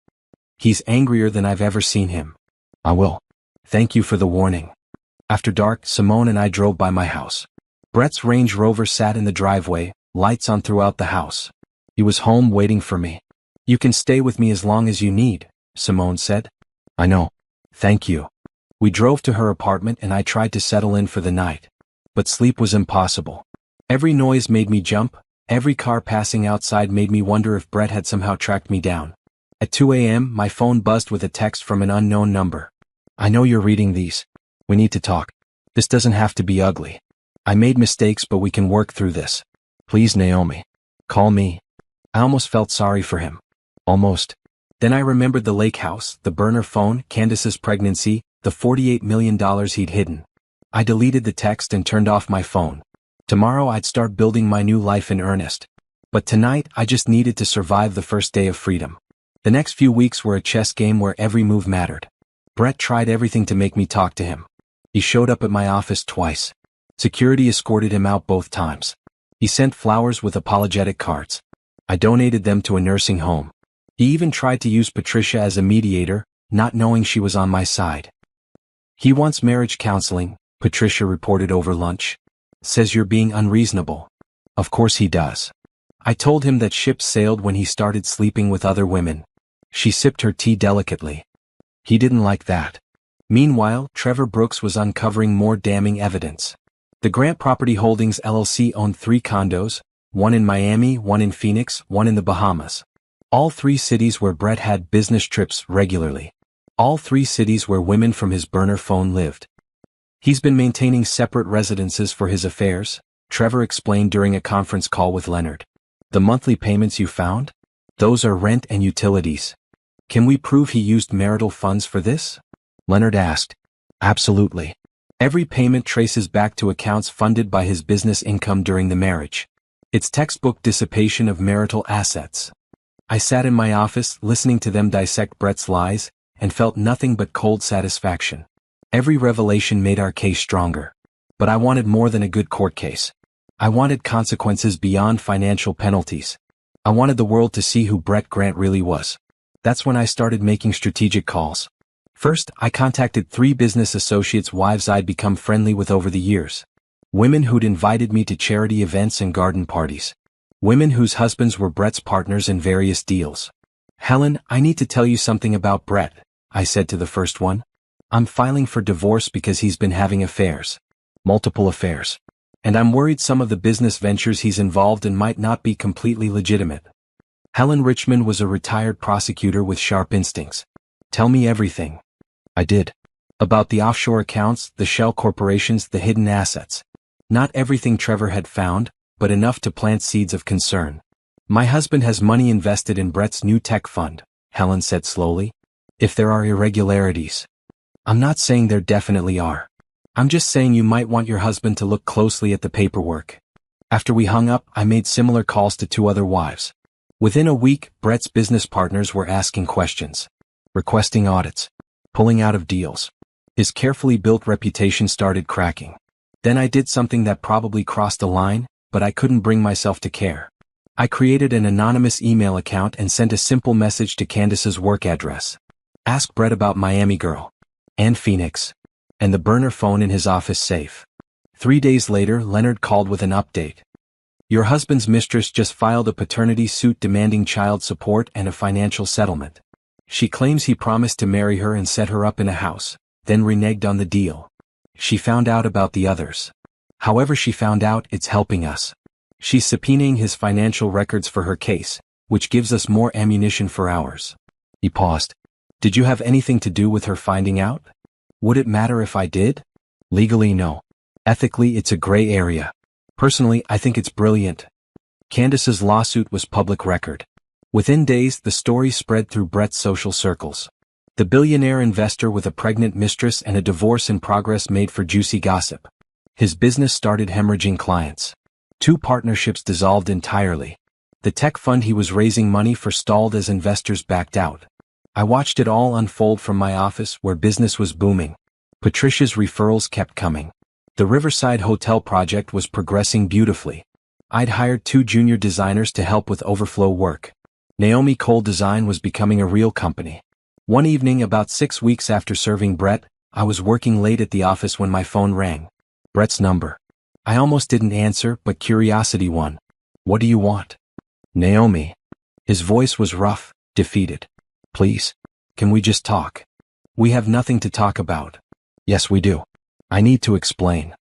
He's angrier than I've ever seen him. I will. Thank you for the warning. After dark, Simone and I drove by my house. Brett's Range Rover sat in the driveway, lights on throughout the house. He was home waiting for me. You can stay with me as long as you need, Simone said. I know. Thank you. We drove to her apartment and I tried to settle in for the night. But sleep was impossible. Every noise made me jump, every car passing outside made me wonder if Brett had somehow tracked me down. At 2 a.m., my phone buzzed with a text from an unknown number. I know you're reading these. We need to talk. This doesn't have to be ugly. I made mistakes, but we can work through this. Please, Naomi. Call me. I almost felt sorry for him. Almost. Then I remembered the lake house, the burner phone, Candace's pregnancy, the $48 million he'd hidden. I deleted the text and turned off my phone. Tomorrow I'd start building my new life in earnest. But tonight I just needed to survive the first day of freedom. The next few weeks were a chess game where every move mattered. Brett tried everything to make me talk to him. He showed up at my office twice. Security escorted him out both times. He sent flowers with apologetic cards. I donated them to a nursing home. He even tried to use Patricia as a mediator, not knowing she was on my side. He wants marriage counseling, Patricia reported over lunch. Says you're being unreasonable. Of course he does. I told him that ships sailed when he started sleeping with other women. She sipped her tea delicately. He didn't like that. Meanwhile, Trevor Brooks was uncovering more damning evidence. The Grant Property Holdings LLC owned 3 condos, one in Miami, one in Phoenix, one in the Bahamas. All 3 cities where Brett had business trips regularly. All 3 cities where women from his burner phone lived. He's been maintaining separate residences for his affairs, Trevor explained during a conference call with Leonard. The monthly payments you found? Those are rent and utilities. Can we prove he used marital funds for this? Leonard asked. Absolutely. Every payment traces back to accounts funded by his business income during the marriage. It's textbook dissipation of marital assets. I sat in my office listening to them dissect Brett's lies and felt nothing but cold satisfaction. Every revelation made our case stronger. But I wanted more than a good court case. I wanted consequences beyond financial penalties. I wanted the world to see who Brett Grant really was. That's when I started making strategic calls. First, I contacted 3 business associates' wives I'd become friendly with over the years. Women who'd invited me to charity events and garden parties. Women whose husbands were Brett's partners in various deals. Helen, I need to tell you something about Brett, I said to the first one. I'm filing for divorce because he's been having affairs. Multiple affairs. And I'm worried some of the business ventures he's involved in might not be completely legitimate. Helen Richmond was a retired prosecutor with sharp instincts. Tell me everything. I did. About the offshore accounts, the shell corporations, the hidden assets. Not everything Trevor had found, but enough to plant seeds of concern. My husband has money invested in Brett's new tech fund, Helen said slowly. If there are irregularities. I'm not saying there definitely are. I'm just saying you might want your husband to look closely at the paperwork. After we hung up, I made similar calls to 2 other wives. Within a week, Brett's business partners were asking questions. Requesting audits. Pulling out of deals. His carefully built reputation started cracking. Then I did something that probably crossed a line, but I couldn't bring myself to care. I created an anonymous email account and sent a simple message to Candace's work address. Ask Brett about Miami Girl. And Phoenix. And the burner phone in his office safe. 3 days later, Leonard called with an update. Your husband's mistress just filed a paternity suit demanding child support and a financial settlement. She claims he promised to marry her and set her up in a house, then reneged on the deal. She found out about the others. However she found out, it's helping us. She's subpoenaing his financial records for her case, which gives us more ammunition for ours. He paused. Did you have anything to do with her finding out? Would it matter if I did? Legally, no. Ethically, it's a gray area. Personally, I think it's brilliant. Candace's lawsuit was public record. Within days, the story spread through Brett's social circles. The billionaire investor with a pregnant mistress and a divorce in progress made for juicy gossip. His business started hemorrhaging clients. 2 partnerships dissolved entirely. The tech fund he was raising money for stalled as investors backed out. I watched it all unfold from my office where business was booming. Patricia's referrals kept coming. The Riverside Hotel project was progressing beautifully. I'd hired 2 junior designers to help with overflow work. Naomi Cole Design was becoming a real company. One evening about 6 weeks after serving Brett, I was working late at the office when my phone rang. Brett's number. I almost didn't answer, but curiosity won. What do you want? Naomi. His voice was rough, defeated. Please. Can we just talk? We have nothing to talk about. Yes, we do. I need to explain.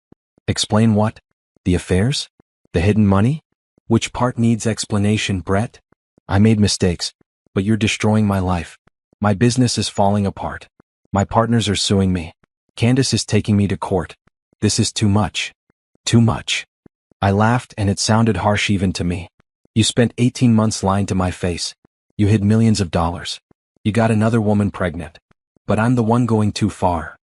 Explain what? The affairs? The hidden money? Which part needs explanation, Brett? I made mistakes, but you're destroying my life. My business is falling apart. My partners are suing me. Candace is taking me to court. This is too much. Too much. I laughed and it sounded harsh even to me. You spent 18 months lying to my face. You hid millions of dollars. You got another woman pregnant. But I'm the one going too far.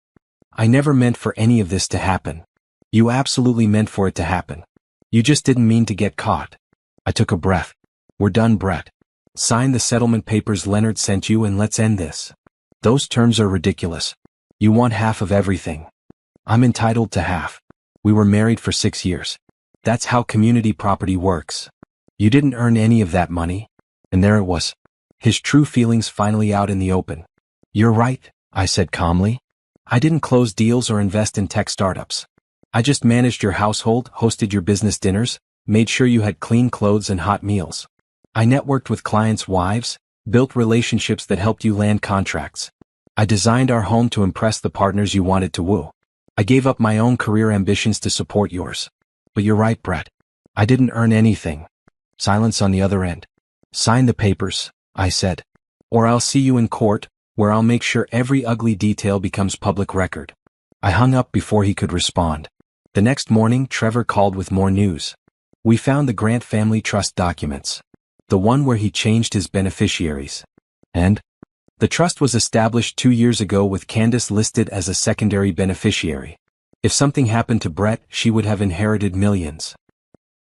I never meant for any of this to happen. You absolutely meant for it to happen. You just didn't mean to get caught. I took a breath. We're done, Brett. Sign the settlement papers Leonard sent you and let's end this. Those terms are ridiculous. You want half of everything. I'm entitled to half. We were married for 6 years. That's how community property works. You didn't earn any of that money. And there it was. His true feelings finally out in the open. You're right, I said calmly. I didn't close deals or invest in tech startups. I just managed your household, hosted your business dinners, made sure you had clean clothes and hot meals. I networked with clients' wives, built relationships that helped you land contracts. I designed our home to impress the partners you wanted to woo. I gave up my own career ambitions to support yours. But you're right, Brett. I didn't earn anything. Silence on the other end. Sign the papers, I said. Or I'll see you in court, where I'll make sure every ugly detail becomes public record. I hung up before he could respond. The next morning, Trevor called with more news. We found the Grant family trust documents. The one where he changed his beneficiaries. And? The trust was established 2 years ago with Candace listed as a secondary beneficiary. If something happened to Brett, she would have inherited millions.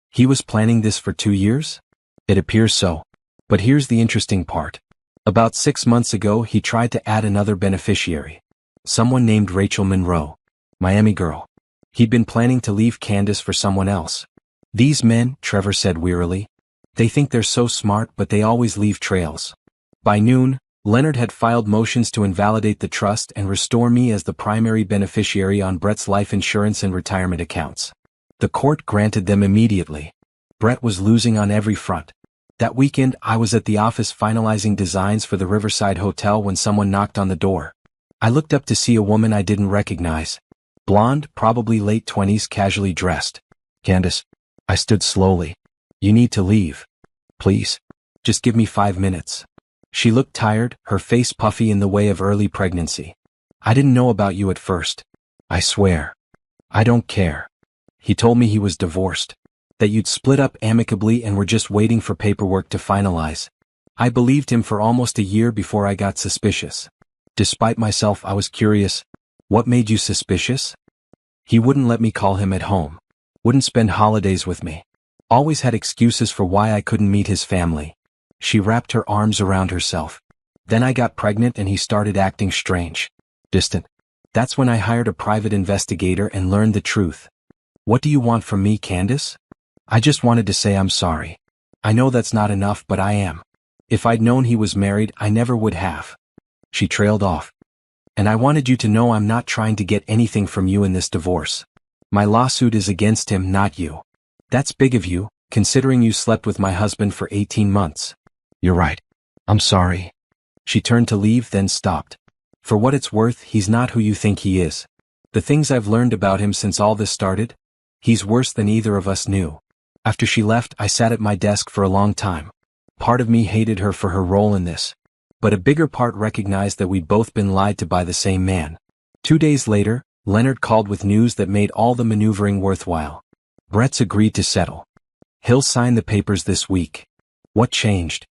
He was planning this for 2 years? It appears so. But here's the interesting part. About 6 months ago, he tried to add another beneficiary. Someone named Rachel Monroe. Miami girl. He'd been planning to leave Candace for someone else. These men, Trevor said wearily. They think they're so smart but they always leave trails. By noon, Leonard had filed motions to invalidate the trust and restore me as the primary beneficiary on Brett's life insurance and retirement accounts. The court granted them immediately. Brett was losing on every front. That weekend, I was at the office finalizing designs for the Riverside Hotel when someone knocked on the door. I looked up to see a woman I didn't recognize. Blonde, probably late 20s, casually dressed. Candace. I stood slowly. You need to leave. Please. Just give me 5 minutes. She looked tired, her face puffy in the way of early pregnancy. I didn't know about you at first. I swear. I don't care. He told me he was divorced. That you'd split up amicably and were just waiting for paperwork to finalize. I believed him for almost a year before I got suspicious. Despite myself, I was curious. What made you suspicious? He wouldn't let me call him at home. Wouldn't spend holidays with me. Always had excuses for why I couldn't meet his family. She wrapped her arms around herself. Then I got pregnant and he started acting strange. Distant. That's when I hired a private investigator and learned the truth. What do you want from me, Candace? I just wanted to say I'm sorry. I know that's not enough, but I am. If I'd known he was married, I never would have. She trailed off. And I wanted you to know I'm not trying to get anything from you in this divorce. My lawsuit is against him, not you. That's big of you, considering you slept with my husband for 18 months. You're right. I'm sorry. She turned to leave, then stopped. For what it's worth, he's not who you think he is. The things I've learned about him since all this started, he's worse than either of us knew. After she left, I sat at my desk for a long time. Part of me hated her for her role in this, but a bigger part recognized that we'd both been lied to by the same man. 2 days later, Leonard called with news that made all the maneuvering worthwhile. Brett's agreed to settle. He'll sign the papers this week. What changed?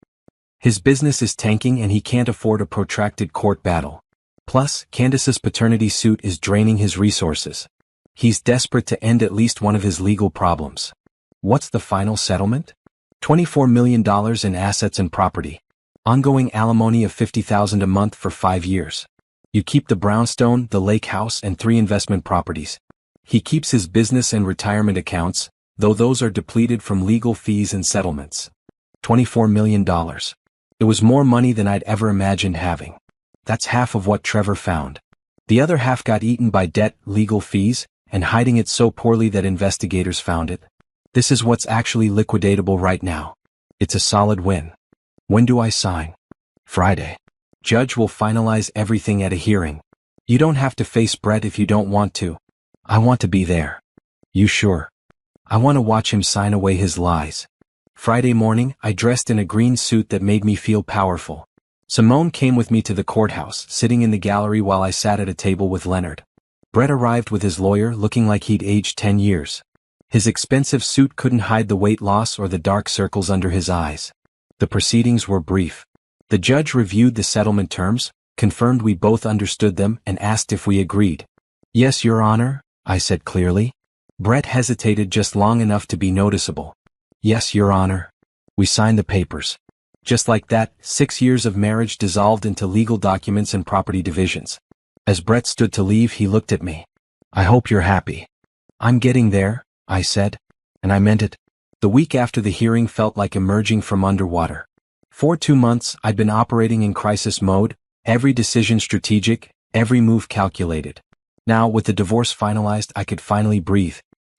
His business is tanking and he can't afford a protracted court battle. Plus, Candace's paternity suit is draining his resources. He's desperate to end at least one of his legal problems. What's the final settlement? $24 million in assets and property. Ongoing alimony of $50,000 a month for 5 years. You keep the brownstone, the lake house, and 3 investment properties. He keeps his business and retirement accounts, though those are depleted from legal fees and settlements. $24 million. It was more money than I'd ever imagined having. That's half of what Trevor found. The other half got eaten by debt, legal fees, and hiding it so poorly that investigators found it. This is what's actually liquidatable right now. It's a solid win. When do I sign? Friday. Judge will finalize everything at a hearing. You don't have to face Brett if you don't want to. I want to be there. You sure? I want to watch him sign away his lies. Friday morning, I dressed in a green suit that made me feel powerful. Simone came with me to the courthouse, sitting in the gallery while I sat at a table with Leonard. Brett arrived with his lawyer looking like he'd aged 10 years. His expensive suit couldn't hide the weight loss or the dark circles under his eyes. The proceedings were brief. The judge reviewed the settlement terms, confirmed we both understood them, and asked if we agreed. Yes, Your Honor, I said clearly. Brett hesitated just long enough to be noticeable. Yes, Your Honor. We signed the papers. Just like that, 6 years of marriage dissolved into legal documents and property divisions. As Brett stood to leave, he looked at me. I hope you're happy. I'm getting there, I said. And I meant it. The week after the hearing felt like emerging from underwater. For 2 months, I'd been operating in crisis mode, every decision strategic, every move calculated. Now, with the divorce finalized, I could finally breathe.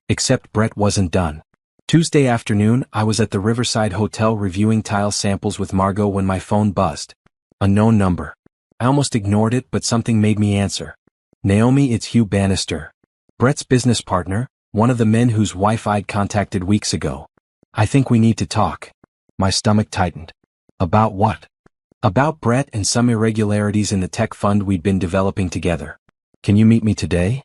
Except Brett wasn't done. Tuesday afternoon, I was at the Riverside Hotel reviewing tile samples with Margot when my phone buzzed. Unknown number. I almost ignored it, but something made me answer. Naomi, it's Hugh Bannister. Brett's business partner, one of the men whose wife I'd contacted weeks ago. I think we need to talk. My stomach tightened. About what? About Brett and some irregularities in the tech fund we'd been developing together. Can you meet me today?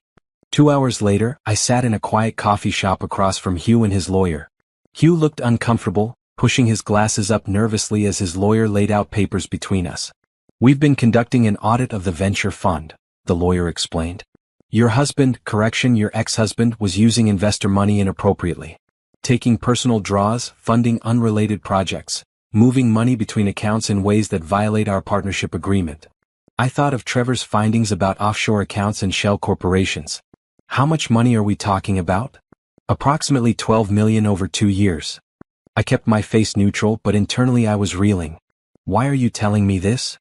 2 hours later, I sat in a quiet coffee shop across from Hugh and his lawyer. Hugh looked uncomfortable, pushing his glasses up nervously as his lawyer laid out papers between us. We've been conducting an audit of the venture fund, the lawyer explained. Your ex-husband was using investor money inappropriately. Taking personal draws, funding unrelated projects, moving money between accounts in ways that violate our partnership agreement. I thought of Trevor's findings about offshore accounts and shell corporations. How much money are we talking about? Approximately $12 million over 2 years. I kept my face neutral, but internally I was reeling. Why are you telling me this?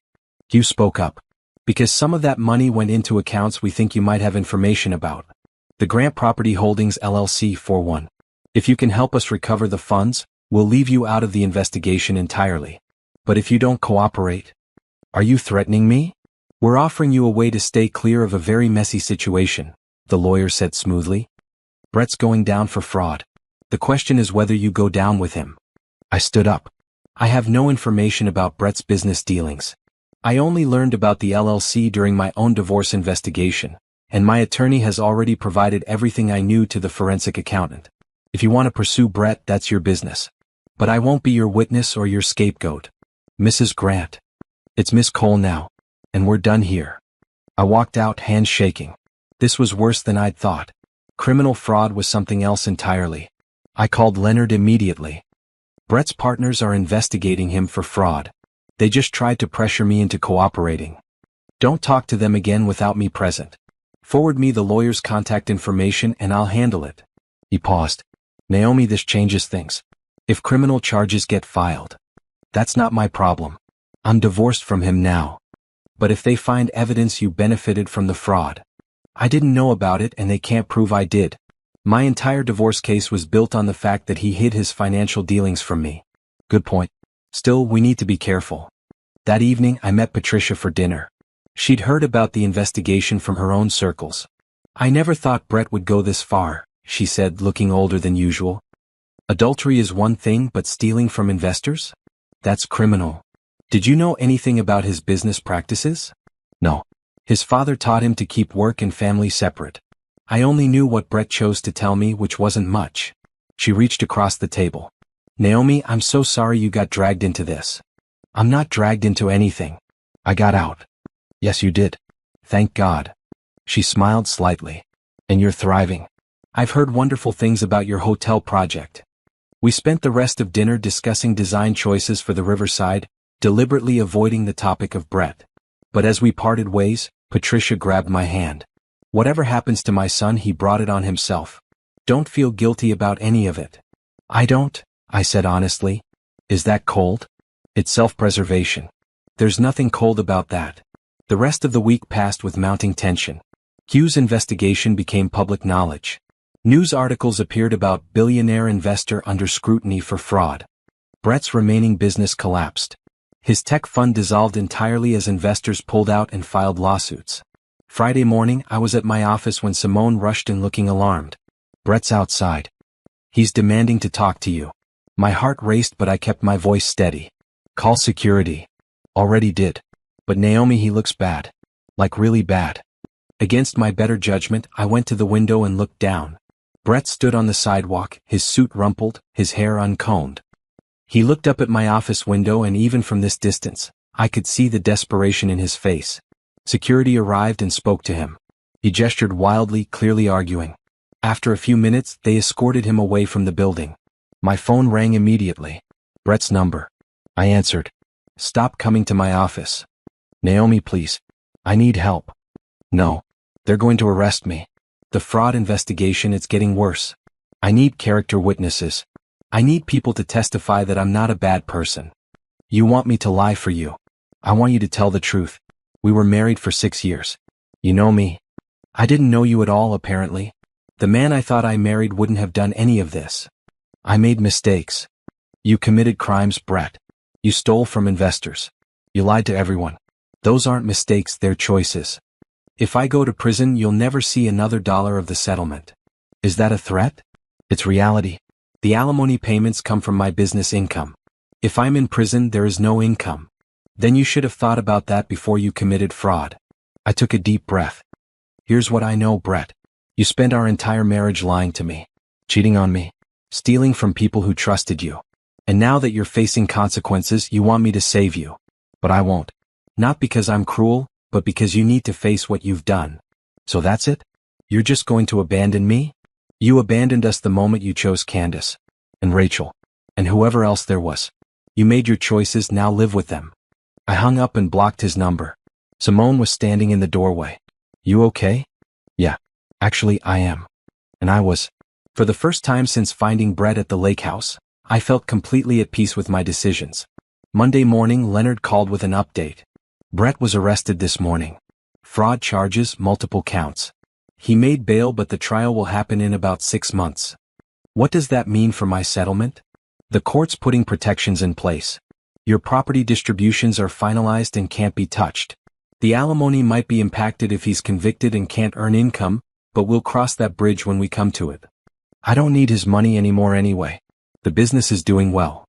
Hugh spoke up. Because some of that money went into accounts we think you might have information about. The Grant Property Holdings LLC 41. If you can help us recover the funds, we'll leave you out of the investigation entirely. But if you don't cooperate, are you threatening me? We're offering you a way to stay clear of a very messy situation, the lawyer said smoothly. Brett's going down for fraud. The question is whether you go down with him. I stood up. I have no information about Brett's business dealings. I only learned about the LLC during my own divorce investigation, and my attorney has already provided everything I knew to the forensic accountant. If you want to pursue Brett, that's your business. But I won't be your witness or your scapegoat. Mrs. Grant. It's Miss Cole now. And we're done here. I walked out, hands shaking. This was worse than I'd thought. Criminal fraud was something else entirely. I called Leonard immediately. Brett's partners are investigating him for fraud. They just tried to pressure me into cooperating. Don't talk to them again without me present. Forward me the lawyer's contact information and I'll handle it. He paused. Naomi, this changes things. If criminal charges get filed, that's not my problem. I'm divorced from him now. But if they find evidence you benefited from the fraud, I didn't know about it and they can't prove I did. My entire divorce case was built on the fact that he hid his financial dealings from me. Good point. Still, we need to be careful. That evening, I met Patricia for dinner. She'd heard about the investigation from her own circles. I never thought Brett would go this far, she said, looking older than usual. Adultery is one thing, but stealing from investors? That's criminal. Did you know anything about his business practices? No. His father taught him to keep work and family separate. I only knew what Brett chose to tell me, which wasn't much. She reached across the table. Naomi, I'm so sorry you got dragged into this. I'm not dragged into anything. I got out. Yes, you did. Thank God. She smiled slightly. And you're thriving. I've heard wonderful things about your hotel project. We spent the rest of dinner discussing design choices for the riverside, deliberately avoiding the topic of Brett. But as we parted ways, Patricia grabbed my hand. Whatever happens to my son, he brought it on himself. Don't feel guilty about any of it. I don't, I said honestly. Is that cold? It's self-preservation. There's nothing cold about that. The rest of the week passed with mounting tension. Hugh's investigation became public knowledge. News articles appeared about billionaire investor under scrutiny for fraud. Brett's remaining business collapsed. His tech fund dissolved entirely as investors pulled out and filed lawsuits. Friday morning, I was at my office when Simone rushed in looking alarmed. Brett's outside. He's demanding to talk to you. My heart raced, but I kept my voice steady. Call security. Already did. But Naomi, he looks bad. Like really bad. Against my better judgment, I went to the window and looked down. Brett stood on the sidewalk, his suit rumpled, his hair uncombed. He looked up at my office window, and even from this distance, I could see the desperation in his face. Security arrived and spoke to him. He gestured wildly, clearly arguing. After a few minutes, they escorted him away from the building. My phone rang immediately. Brett's number. I answered. Stop coming to my office. Naomi, please. I need help. No. They're going to arrest me. The fraud investigation, it's getting worse. I need character witnesses. I need people to testify that I'm not a bad person. You want me to lie for you. I want you to tell the truth. We were married for 6 years. You know me. I didn't know you at all, apparently. The man I thought I married wouldn't have done any of this. I made mistakes. You committed crimes, Brett. You stole from investors. You lied to everyone. Those aren't mistakes, they're choices. If I go to prison, you'll never see another dollar of the settlement. Is that a threat? It's reality. The alimony payments come from my business income. If I'm in prison, there is no income. Then you should have thought about that before you committed fraud. I took a deep breath. Here's what I know, Brett. You spent our entire marriage lying to me, cheating on me, stealing from people who trusted you. And now that you're facing consequences, you want me to save you. But I won't. Not because I'm cruel, but because you need to face what you've done. So that's it? You're just going to abandon me? You abandoned us the moment you chose Candace. And Rachel. And whoever else there was. You made your choices, now live with them. I hung up and blocked his number. Simone was standing in the doorway. You okay? Yeah. Actually, I am. And I was. For the first time since finding Brett at the lake house, I felt completely at peace with my decisions. Monday morning, Leonard called with an update. Brett was arrested this morning. Fraud charges, multiple counts. He made bail, but the trial will happen in about 6 months. What does that mean for my settlement? The court's putting protections in place. Your property distributions are finalized and can't be touched. The alimony might be impacted if he's convicted and can't earn income, but we'll cross that bridge when we come to it. I don't need his money anymore anyway. The business is doing well.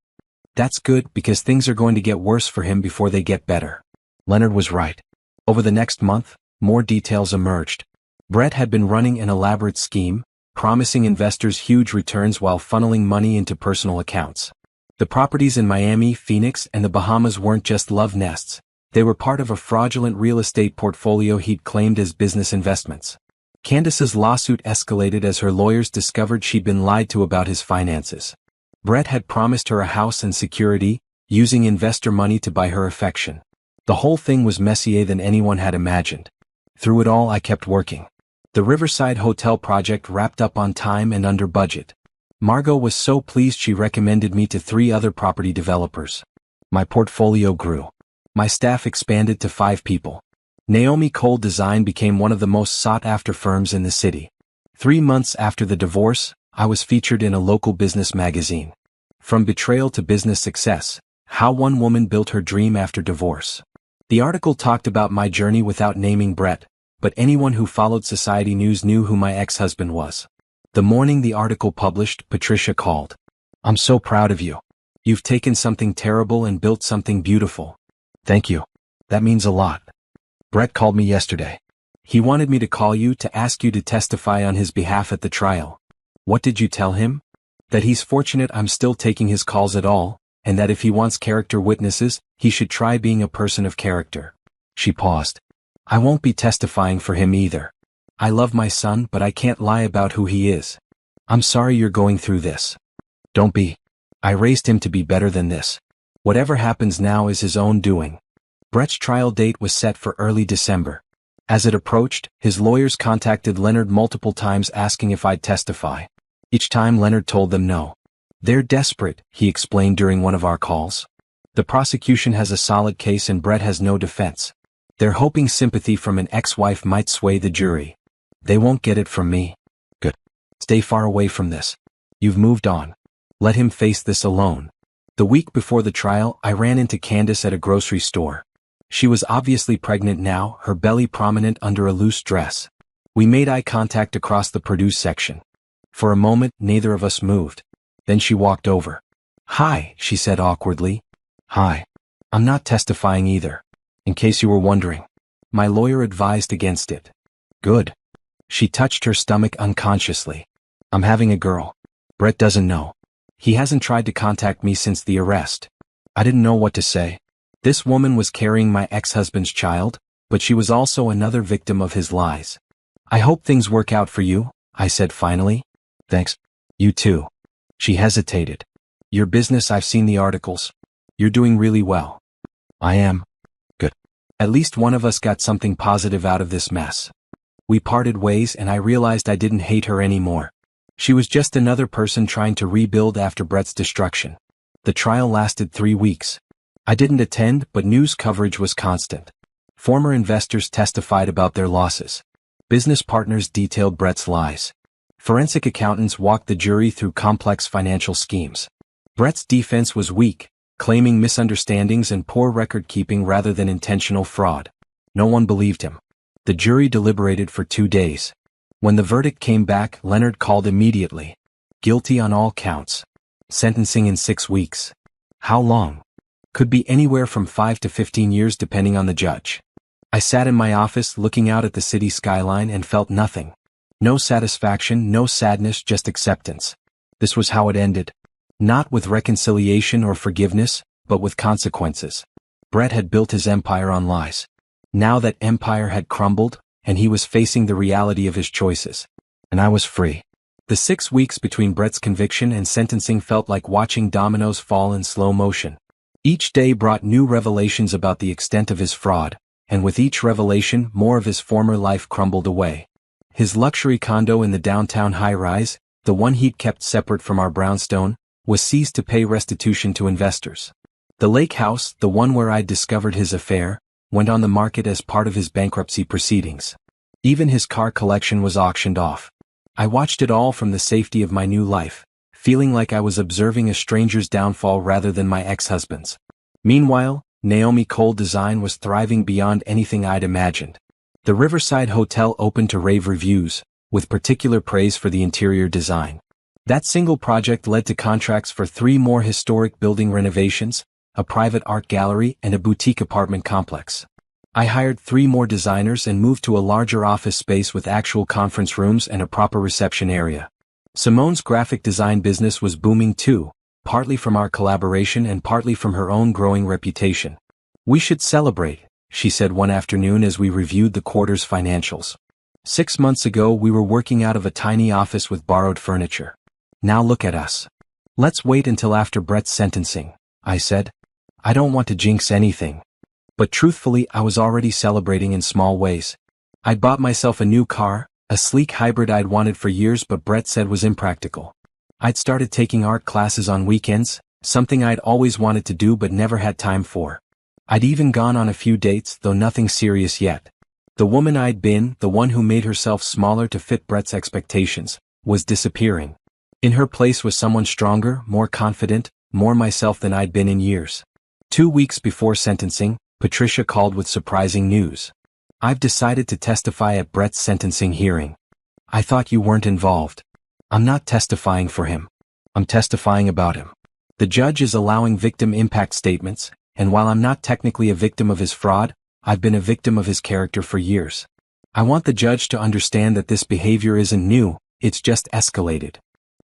That's good, because things are going to get worse for him before they get better. Leonard was right. Over the next month, more details emerged. Brett had been running an elaborate scheme, promising investors huge returns while funneling money into personal accounts. The properties in Miami, Phoenix, and the Bahamas weren't just love nests. They were part of a fraudulent real estate portfolio he'd claimed as business investments. Candace's lawsuit escalated as her lawyers discovered she'd been lied to about his finances. Brett had promised her a house and security, using investor money to buy her affection. The whole thing was messier than anyone had imagined. Through it all, I kept working. The Riverside Hotel project wrapped up on time and under budget. Margot was so pleased she recommended me to 3 other property developers. My portfolio grew. My staff expanded to 5 people. Naomi Cole Design became one of the most sought-after firms in the city. 3 months after the divorce, I was featured in a local business magazine. From betrayal to business success, how one woman built her dream after divorce. The article talked about my journey without naming Brett, but anyone who followed society news knew who my ex-husband was. The morning the article published, Patricia called. I'm so proud of you. You've taken something terrible and built something beautiful. Thank you. That means a lot. Brett called me yesterday. He wanted me to call you to ask you to testify on his behalf at the trial. What did you tell him? That he's fortunate I'm still taking his calls at all, and that if he wants character witnesses, he should try being a person of character. She paused. I won't be testifying for him either. I love my son, but I can't lie about who he is. I'm sorry you're going through this. Don't be. I raised him to be better than this. Whatever happens now is his own doing. Brett's trial date was set for early December. As it approached, his lawyers contacted Leonard multiple times asking if I'd testify. Each time Leonard told them no. They're desperate, he explained during one of our calls. The prosecution has a solid case and Brett has no defense. They're hoping sympathy from an ex-wife might sway the jury. They won't get it from me. Good. Stay far away from this. You've moved on. Let him face this alone. The week before the trial, I ran into Candace at a grocery store. She was obviously pregnant now, her belly prominent under a loose dress. We made eye contact across the produce section. For a moment, neither of us moved. Then she walked over. Hi, she said awkwardly. Hi. I'm not testifying either. In case you were wondering. My lawyer advised against it. Good. She touched her stomach unconsciously. I'm having a girl. Brett doesn't know. He hasn't tried to contact me since the arrest. I didn't know what to say. This woman was carrying my ex-husband's child, but she was also another victim of his lies. I hope things work out for you, I said finally. Thanks. You too. She hesitated. Your business, I've seen the articles. You're doing really well. I am. Good. At least one of us got something positive out of this mess. We parted ways and I realized I didn't hate her anymore. She was just another person trying to rebuild after Brett's destruction. The trial lasted 3 weeks. I didn't attend, but news coverage was constant. Former investors testified about their losses. Business partners detailed Brett's lies. Forensic accountants walked the jury through complex financial schemes. Brett's defense was weak, claiming misunderstandings and poor record-keeping rather than intentional fraud. No one believed him. The jury deliberated for 2 days. When the verdict came back, Leonard called immediately. Guilty on all counts. Sentencing in 6 weeks. How long? Could be anywhere from 5 to 15 years depending on the judge. I sat in my office looking out at the city skyline and felt nothing. No satisfaction, no sadness, just acceptance. This was how it ended. Not with reconciliation or forgiveness, but with consequences. Brett had built his empire on lies. Now that empire had crumbled, and he was facing the reality of his choices. And I was free. The 6 weeks between Brett's conviction and sentencing felt like watching dominoes fall in slow motion. Each day brought new revelations about the extent of his fraud, and with each revelation more of his former life crumbled away. His luxury condo in the downtown high-rise, the one he'd kept separate from our brownstone, was seized to pay restitution to investors. The lake house, the one where I'd discovered his affair, went on the market as part of his bankruptcy proceedings. Even his car collection was auctioned off. I watched it all from the safety of my new life, feeling like I was observing a stranger's downfall rather than my ex-husband's. Meanwhile, Naomi Cole Design was thriving beyond anything I'd imagined. The Riverside Hotel opened to rave reviews, with particular praise for the interior design. That single project led to contracts for 3 more historic building renovations, a private art gallery and a boutique apartment complex. I hired 3 more designers and moved to a larger office space with actual conference rooms and a proper reception area. Simone's graphic design business was booming too, partly from our collaboration and partly from her own growing reputation. We should celebrate, she said one afternoon as we reviewed the quarter's financials. 6 months ago we were working out of a tiny office with borrowed furniture. Now look at us. Let's wait until after Brett's sentencing, I said. I don't want to jinx anything. But truthfully, I was already celebrating in small ways. I'd bought myself a new car, a sleek hybrid I'd wanted for years but Brett said was impractical. I'd started taking art classes on weekends, something I'd always wanted to do but never had time for. I'd even gone on a few dates, though nothing serious yet. The woman I'd been, the one who made herself smaller to fit Brett's expectations, was disappearing. In her place was someone stronger, more confident, more myself than I'd been in years. 2 weeks before sentencing, Patricia called with surprising news. I've decided to testify at Brett's sentencing hearing. I thought you weren't involved. I'm not testifying for him. I'm testifying about him. The judge is allowing victim impact statements, and while I'm not technically a victim of his fraud, I've been a victim of his character for years. I want the judge to understand that this behavior isn't new, it's just escalated.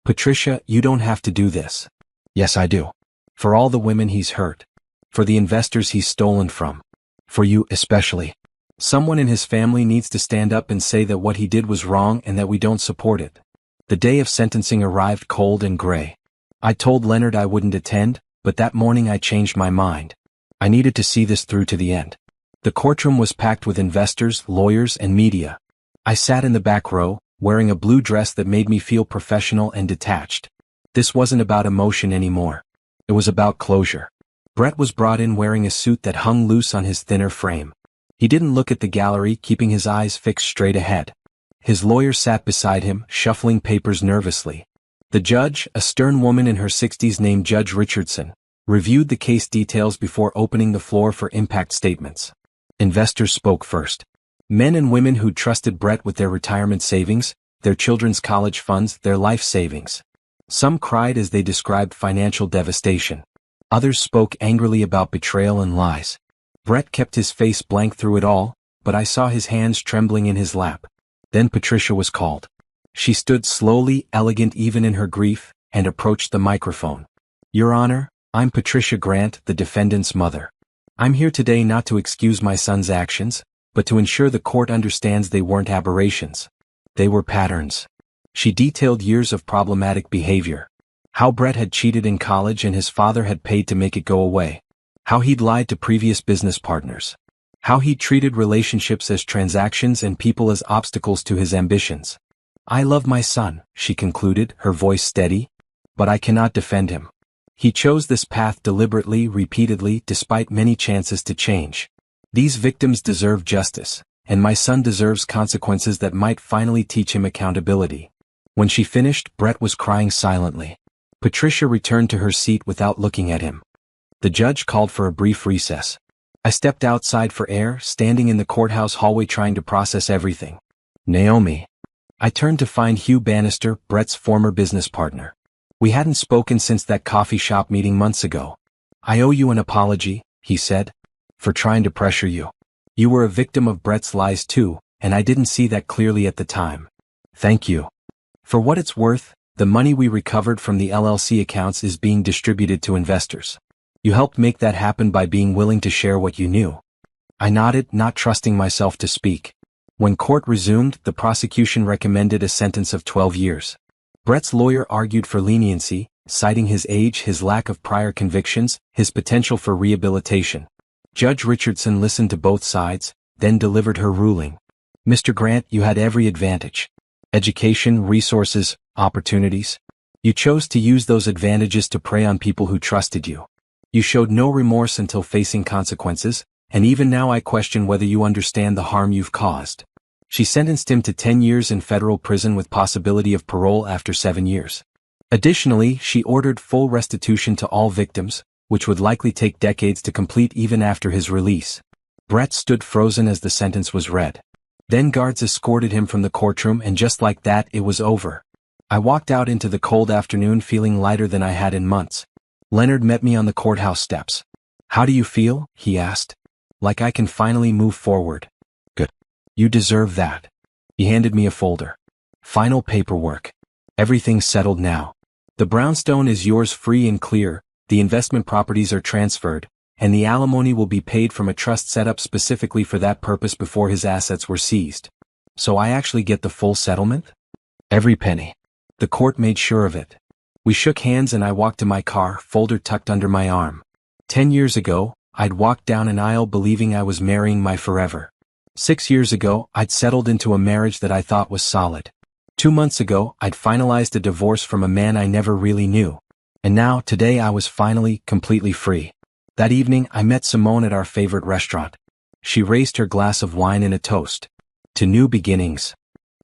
Patricia, you don't have to do this. Yes, I do. For all the women he's hurt. For the investors he's stolen from. For you especially. Someone in his family needs to stand up and say that what he did was wrong and that we don't support it. The day of sentencing arrived cold and gray. I told Leonard I wouldn't attend, but that morning I changed my mind. I needed to see this through to the end. The courtroom was packed with investors, lawyers, and media. I sat in the back row, wearing a blue dress that made me feel professional and detached. This wasn't about emotion anymore. It was about closure. Brett was brought in wearing a suit that hung loose on his thinner frame. He didn't look at the gallery, keeping his eyes fixed straight ahead. His lawyer sat beside him, shuffling papers nervously. The judge, a stern woman in her 60s named Judge Richardson, reviewed the case details before opening the floor for impact statements. Investors spoke first. Men and women who trusted Brett with their retirement savings, their children's college funds, their life savings. Some cried as they described financial devastation. Others spoke angrily about betrayal and lies. Brett kept his face blank through it all, but I saw his hands trembling in his lap. Then Patricia was called. She stood slowly, elegant even in her grief, and approached the microphone. Your Honor, I'm Patricia Grant, the defendant's mother. I'm here today not to excuse my son's actions, but to ensure the court understands they weren't aberrations. They were patterns. She detailed years of problematic behavior. How Brett had cheated in college and his father had paid to make it go away. How he'd lied to previous business partners. How he treated relationships as transactions and people as obstacles to his ambitions. I love my son, she concluded, her voice steady, but I cannot defend him. He chose this path deliberately, repeatedly, despite many chances to change. These victims deserve justice, and my son deserves consequences that might finally teach him accountability. When she finished, Brett was crying silently. Patricia returned to her seat without looking at him. The judge called for a brief recess. I stepped outside for air, standing in the courthouse hallway trying to process everything. Naomi. I turned to find Hugh Bannister, Brett's former business partner. We hadn't spoken since that coffee shop meeting months ago. I owe you an apology, he said, for trying to pressure you. You were a victim of Brett's lies too, and I didn't see that clearly at the time. Thank you. For what it's worth, the money we recovered from the LLC accounts is being distributed to investors. You helped make that happen by being willing to share what you knew. I nodded, not trusting myself to speak. When court resumed, the prosecution recommended a sentence of 12 years. Brett's lawyer argued for leniency, citing his age, his lack of prior convictions, his potential for rehabilitation. Judge Richardson listened to both sides, then delivered her ruling. Mr. Grant, you had every advantage. Education, resources, opportunities. You chose to use those advantages to prey on people who trusted you. You showed no remorse until facing consequences, and even now I question whether you understand the harm you've caused. She sentenced him to 10 years in federal prison with possibility of parole after 7 years. Additionally, she ordered full restitution to all victims, which would likely take decades to complete even after his release. Brett stood frozen as the sentence was read. Then guards escorted him from the courtroom, and just like that, it was over. I walked out into the cold afternoon feeling lighter than I had in months. Leonard met me on the courthouse steps. How do you feel? He asked. Like I can finally move forward. Good. You deserve that. He handed me a folder. Final paperwork. Everything's settled now. The brownstone is yours free and clear, the investment properties are transferred, and the alimony will be paid from a trust set up specifically for that purpose before his assets were seized. So I actually get the full settlement? Every penny. The court made sure of it. We shook hands and I walked to my car, folder tucked under my arm. 10 years ago, I'd walked down an aisle believing I was marrying my forever. 6 years ago, I'd settled into a marriage that I thought was solid. 2 months ago, I'd finalized a divorce from a man I never really knew. And now, today I was finally, completely free. That evening, I met Simone at our favorite restaurant. She raised her glass of wine in a toast. To new beginnings.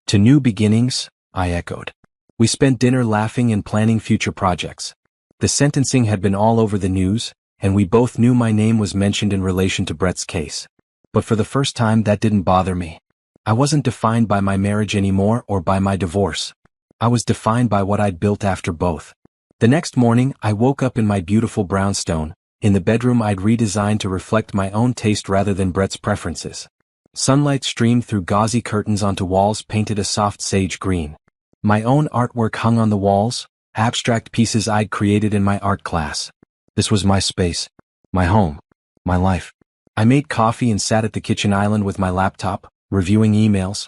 To new beginnings, I echoed. We spent dinner laughing and planning future projects. The sentencing had been all over the news, and we both knew my name was mentioned in relation to Brett's case. But for the first time that didn't bother me. I wasn't defined by my marriage anymore or by my divorce. I was defined by what I'd built after both. The next morning, I woke up in my beautiful brownstone, in the bedroom I'd redesigned to reflect my own taste rather than Brett's preferences. Sunlight streamed through gauzy curtains onto walls painted a soft sage green. My own artwork hung on the walls, abstract pieces I'd created in my art class. This was my space, my home, my life. I made coffee and sat at the kitchen island with my laptop, reviewing emails.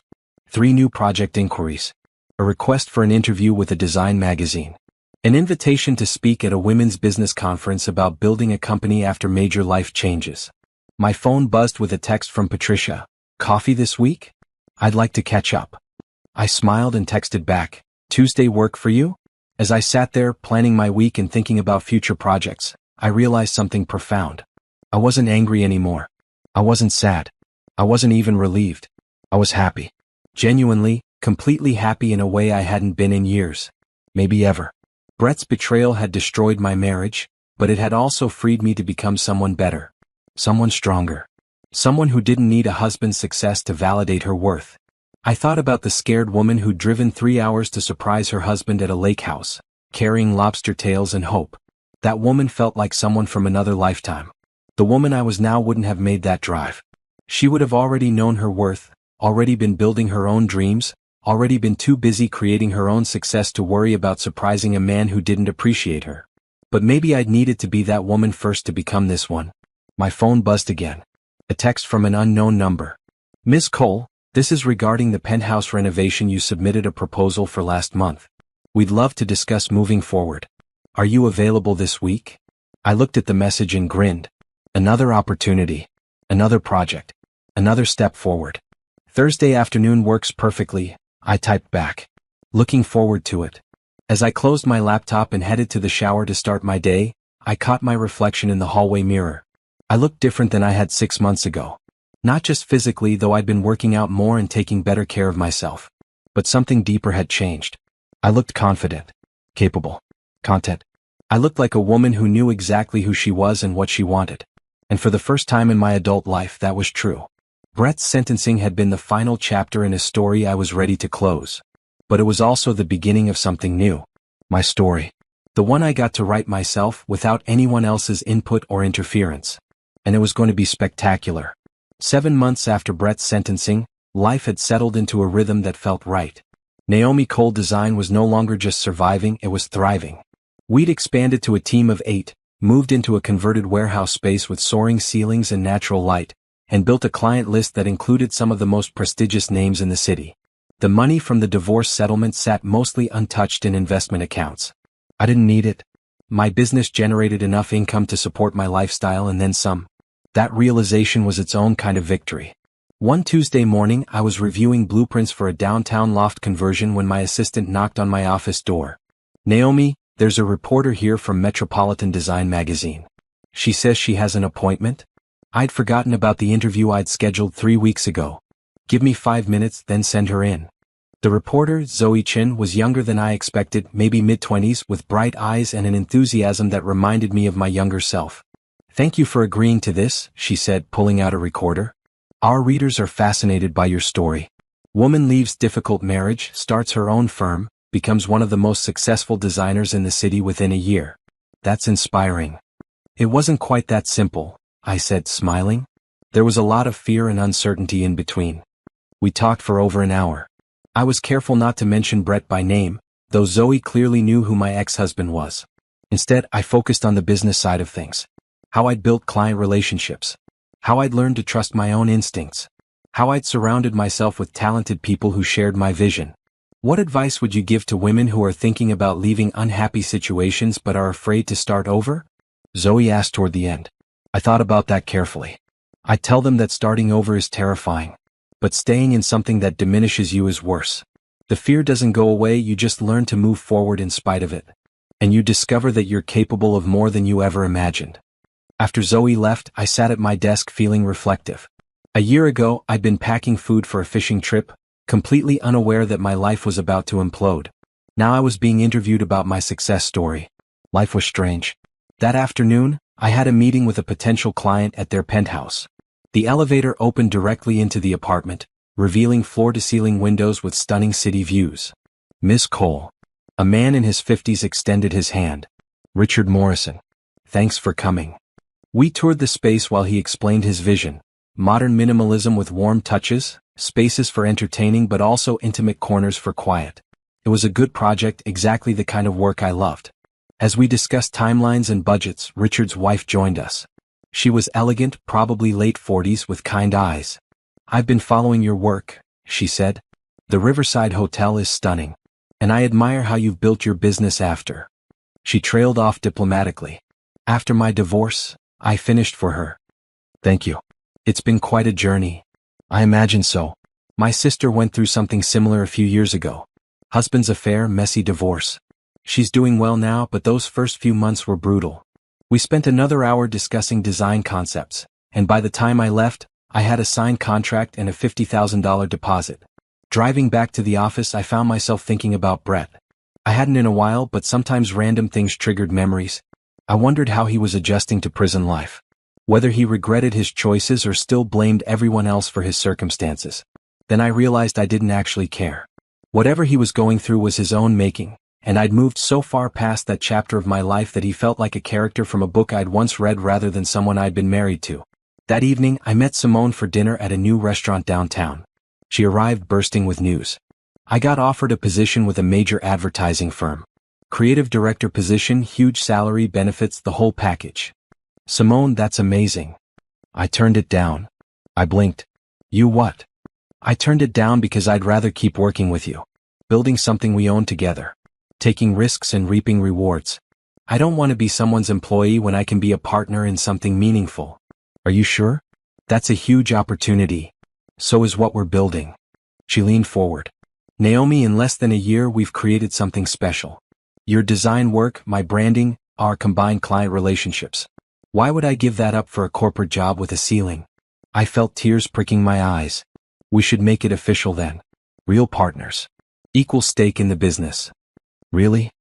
3 new project inquiries. A request for an interview with a design magazine. An invitation to speak at a women's business conference about building a company after major life changes. My phone buzzed with a text from Patricia. Coffee this week? I'd like to catch up. I smiled and texted back, Tuesday work for you? As I sat there, planning my week and thinking about future projects, I realized something profound. I wasn't angry anymore. I wasn't sad. I wasn't even relieved. I was happy. Genuinely, completely happy in a way I hadn't been in years. Maybe ever. Brett's betrayal had destroyed my marriage, but it had also freed me to become someone better. Someone stronger. Someone who didn't need a husband's success to validate her worth. I thought about the scared woman who'd driven 3 hours to surprise her husband at a lake house, carrying lobster tails and hope. That woman felt like someone from another lifetime. The woman I was now wouldn't have made that drive. She would have already known her worth, already been building her own dreams, already been too busy creating her own success to worry about surprising a man who didn't appreciate her. But maybe I'd needed to be that woman first to become this one. My phone buzzed again. A text from an unknown number. Ms. Cole, this is regarding the penthouse renovation you submitted a proposal for last month. We'd love to discuss moving forward. Are you available this week? I looked at the message and grinned. Another opportunity. Another project. Another step forward. Thursday afternoon works perfectly, I typed back. Looking forward to it. As I closed my laptop and headed to the shower to start my day, I caught my reflection in the hallway mirror. I looked different than I had 6 months ago. Not just physically, though I'd been working out more and taking better care of myself. But something deeper had changed. I looked confident. Capable. Content. I looked like a woman who knew exactly who she was and what she wanted. And for the first time in my adult life, that was true. Brett's sentencing had been the final chapter in a story I was ready to close. But it was also the beginning of something new. My story. The one I got to write myself without anyone else's input or interference. And it was going to be spectacular. 7 months after Brett's sentencing, life had settled into a rhythm that felt right. Naomi Cole Design was no longer just surviving, it was thriving. We'd expanded to a team of 8, moved into a converted warehouse space with soaring ceilings and natural light, and built a client list that included some of the most prestigious names in the city. The money from the divorce settlement sat mostly untouched in investment accounts. I didn't need it. My business generated enough income to support my lifestyle and then some. That realization was its own kind of victory. One Tuesday morning, I was reviewing blueprints for a downtown loft conversion when my assistant knocked on my office door. Naomi, there's a reporter here from Metropolitan Design magazine. She says she has an appointment. I'd forgotten about the interview I'd scheduled 3 weeks ago. Give me 5 minutes, then send her in. The reporter, Zoe Chin, was younger than I expected, maybe mid-20s, with bright eyes and an enthusiasm that reminded me of my younger self. Thank you for agreeing to this, she said, pulling out a recorder. Our readers are fascinated by your story. Woman leaves difficult marriage, starts her own firm, becomes one of the most successful designers in the city within a year. That's inspiring. It wasn't quite that simple, I said, smiling. There was a lot of fear and uncertainty in between. We talked for over an hour. I was careful not to mention Brett by name, though Zoe clearly knew who my ex-husband was. Instead, I focused on the business side of things. How I'd built client relationships. How I'd learned to trust my own instincts. How I'd surrounded myself with talented people who shared my vision. What advice would you give to women who are thinking about leaving unhappy situations but are afraid to start over? Zoe asked toward the end. I thought about that carefully. I tell them that starting over is terrifying. But staying in something that diminishes you is worse. The fear doesn't go away, you just learn to move forward in spite of it. And you discover that you're capable of more than you ever imagined. After Zoe left, I sat at my desk feeling reflective. A year ago, I'd been packing food for a fishing trip, completely unaware that my life was about to implode. Now I was being interviewed about my success story. Life was strange. That afternoon, I had a meeting with a potential client at their penthouse. The elevator opened directly into the apartment, revealing floor-to-ceiling windows with stunning city views. Miss Cole. A man in his 50s extended his hand. Richard Morrison. Thanks for coming. We toured the space while he explained his vision. Modern minimalism with warm touches, spaces for entertaining but also intimate corners for quiet. It was a good project, exactly the kind of work I loved. As we discussed timelines and budgets, Richard's wife joined us. She was elegant, probably late 40s, with kind eyes. I've been following your work, she said. The Riverside Hotel is stunning. And I admire how you've built your business after. She trailed off diplomatically. After my divorce, I finished for her. Thank you. It's been quite a journey. I imagine so. My sister went through something similar a few years ago. Husband's affair, messy divorce. She's doing well now, but those first few months were brutal. We spent another hour discussing design concepts, and by the time I left, I had a signed contract and a $50,000 deposit. Driving back to the office, I found myself thinking about Brett. I hadn't in a while, but sometimes random things triggered memories. I wondered how he was adjusting to prison life. Whether he regretted his choices or still blamed everyone else for his circumstances. Then I realized I didn't actually care. Whatever he was going through was his own making, and I'd moved so far past that chapter of my life that he felt like a character from a book I'd once read rather than someone I'd been married to. That evening, I met Simone for dinner at a new restaurant downtown. She arrived bursting with news. I got offered a position with a major advertising firm. Creative director position, huge salary, benefits, the whole package. Simone, that's amazing. I turned it down. I blinked. You what? I turned it down because I'd rather keep working with you. Building something we own together. Taking risks and reaping rewards. I don't want to be someone's employee when I can be a partner in something meaningful. Are you sure? That's a huge opportunity. So is what we're building. She leaned forward. Naomi, in less than a year we've created something special. Your design work, my branding, our combined client relationships. Why would I give that up for a corporate job with a ceiling? I felt tears pricking my eyes. We should make it official then. Real partners. Equal stake in the business. Really?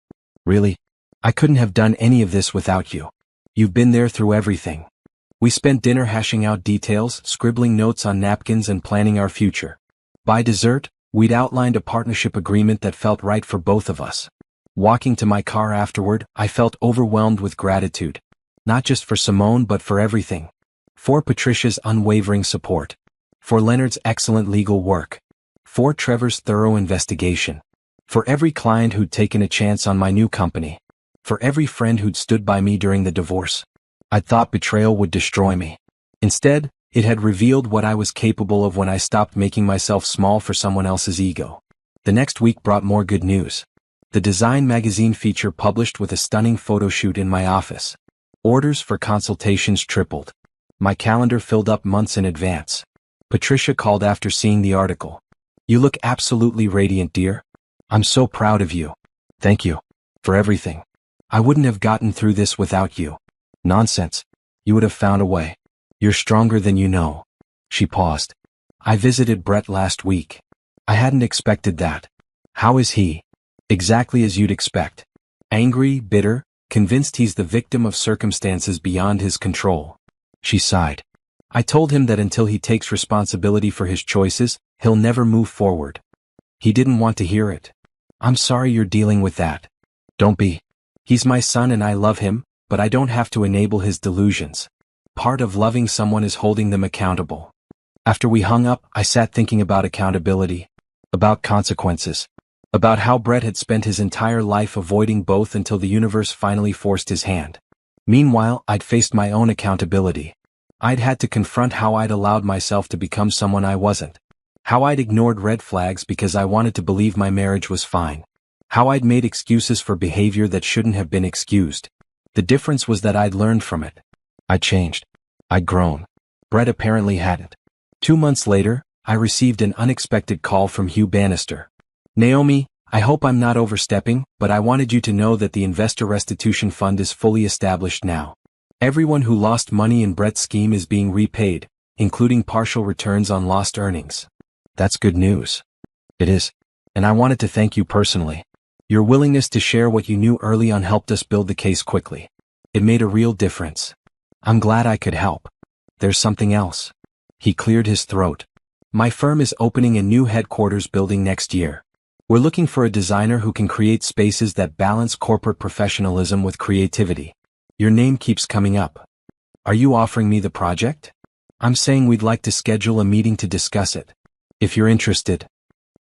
Really? I couldn't have done any of this without you. You've been there through everything. We spent dinner hashing out details, scribbling notes on napkins and planning our future. By dessert, we'd outlined a partnership agreement that felt right for both of us. Walking to my car afterward, I felt overwhelmed with gratitude. Not just for Simone but for everything. For Patricia's unwavering support. For Leonard's excellent legal work. For Trevor's thorough investigation. For every client who'd taken a chance on my new company. For every friend who'd stood by me during the divorce. I'd thought betrayal would destroy me. Instead, it had revealed what I was capable of when I stopped making myself small for someone else's ego. The next week brought more good news. The Design magazine feature published with a stunning photo shoot in my office. Orders for consultations tripled. My calendar filled up months in advance. Patricia called after seeing the article. You look absolutely radiant, dear. I'm so proud of you. Thank you. For everything. I wouldn't have gotten through this without you. Nonsense. You would have found a way. You're stronger than you know. She paused. I visited Brett last week. I hadn't expected that. How is he? Exactly as you'd expect. Angry, bitter, convinced he's the victim of circumstances beyond his control. She sighed. I told him that until he takes responsibility for his choices, he'll never move forward. He didn't want to hear it. I'm sorry you're dealing with that. Don't be. He's my son and I love him, but I don't have to enable his delusions. Part of loving someone is holding them accountable. After we hung up, I sat thinking about accountability, about consequences, about how Brett had spent his entire life avoiding both until the universe finally forced his hand. Meanwhile, I'd faced my own accountability. I'd had to confront how I'd allowed myself to become someone I wasn't. How I'd ignored red flags because I wanted to believe my marriage was fine. How I'd made excuses for behavior that shouldn't have been excused. The difference was that I'd learned from it. I'd changed. I'd grown. Brett apparently hadn't. 2 months later, I received an unexpected call from Hugh Bannister. Naomi, I hope I'm not overstepping, but I wanted you to know that the investor restitution fund is fully established now. Everyone who lost money in Brett's scheme is being repaid, including partial returns on lost earnings. That's good news. It is. And I wanted to thank you personally. Your willingness to share what you knew early on helped us build the case quickly. It made a real difference. I'm glad I could help. There's something else. He cleared his throat. My firm is opening a new headquarters building next year. We're looking for a designer who can create spaces that balance corporate professionalism with creativity. Your name keeps coming up. Are you offering me the project? I'm saying we'd like to schedule a meeting to discuss it. If you're interested.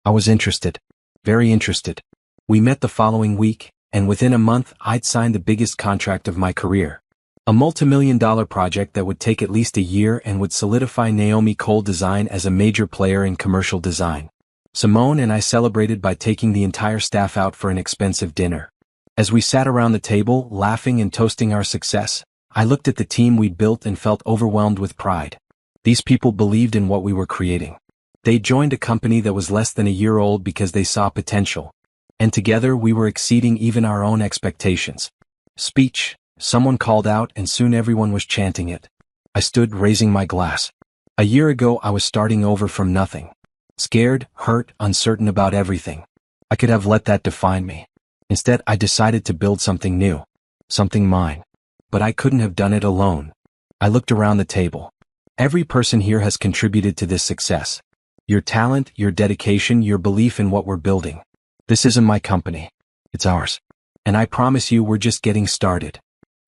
I was interested. Very interested. We met the following week, and within a month I'd signed the biggest contract of my career. A multimillion-dollar project that would take at least a year and would solidify Naomi Cole Design as a major player in commercial design. Simone and I celebrated by taking the entire staff out for an expensive dinner. As we sat around the table, laughing and toasting our success, I looked at the team we'd built and felt overwhelmed with pride. These people believed in what we were creating. They joined a company that was less than a year old because they saw potential. And together we were exceeding even our own expectations. Speech, someone called out, and soon everyone was chanting it. I stood raising my glass. A year ago I was starting over from nothing. Scared, hurt, uncertain about everything. I could have let that define me. Instead, I decided to build something new. Something mine. But I couldn't have done it alone. I looked around the table. Every person here has contributed to this success. Your talent, your dedication, your belief in what we're building. This isn't my company. It's ours. And I promise you we're just getting started.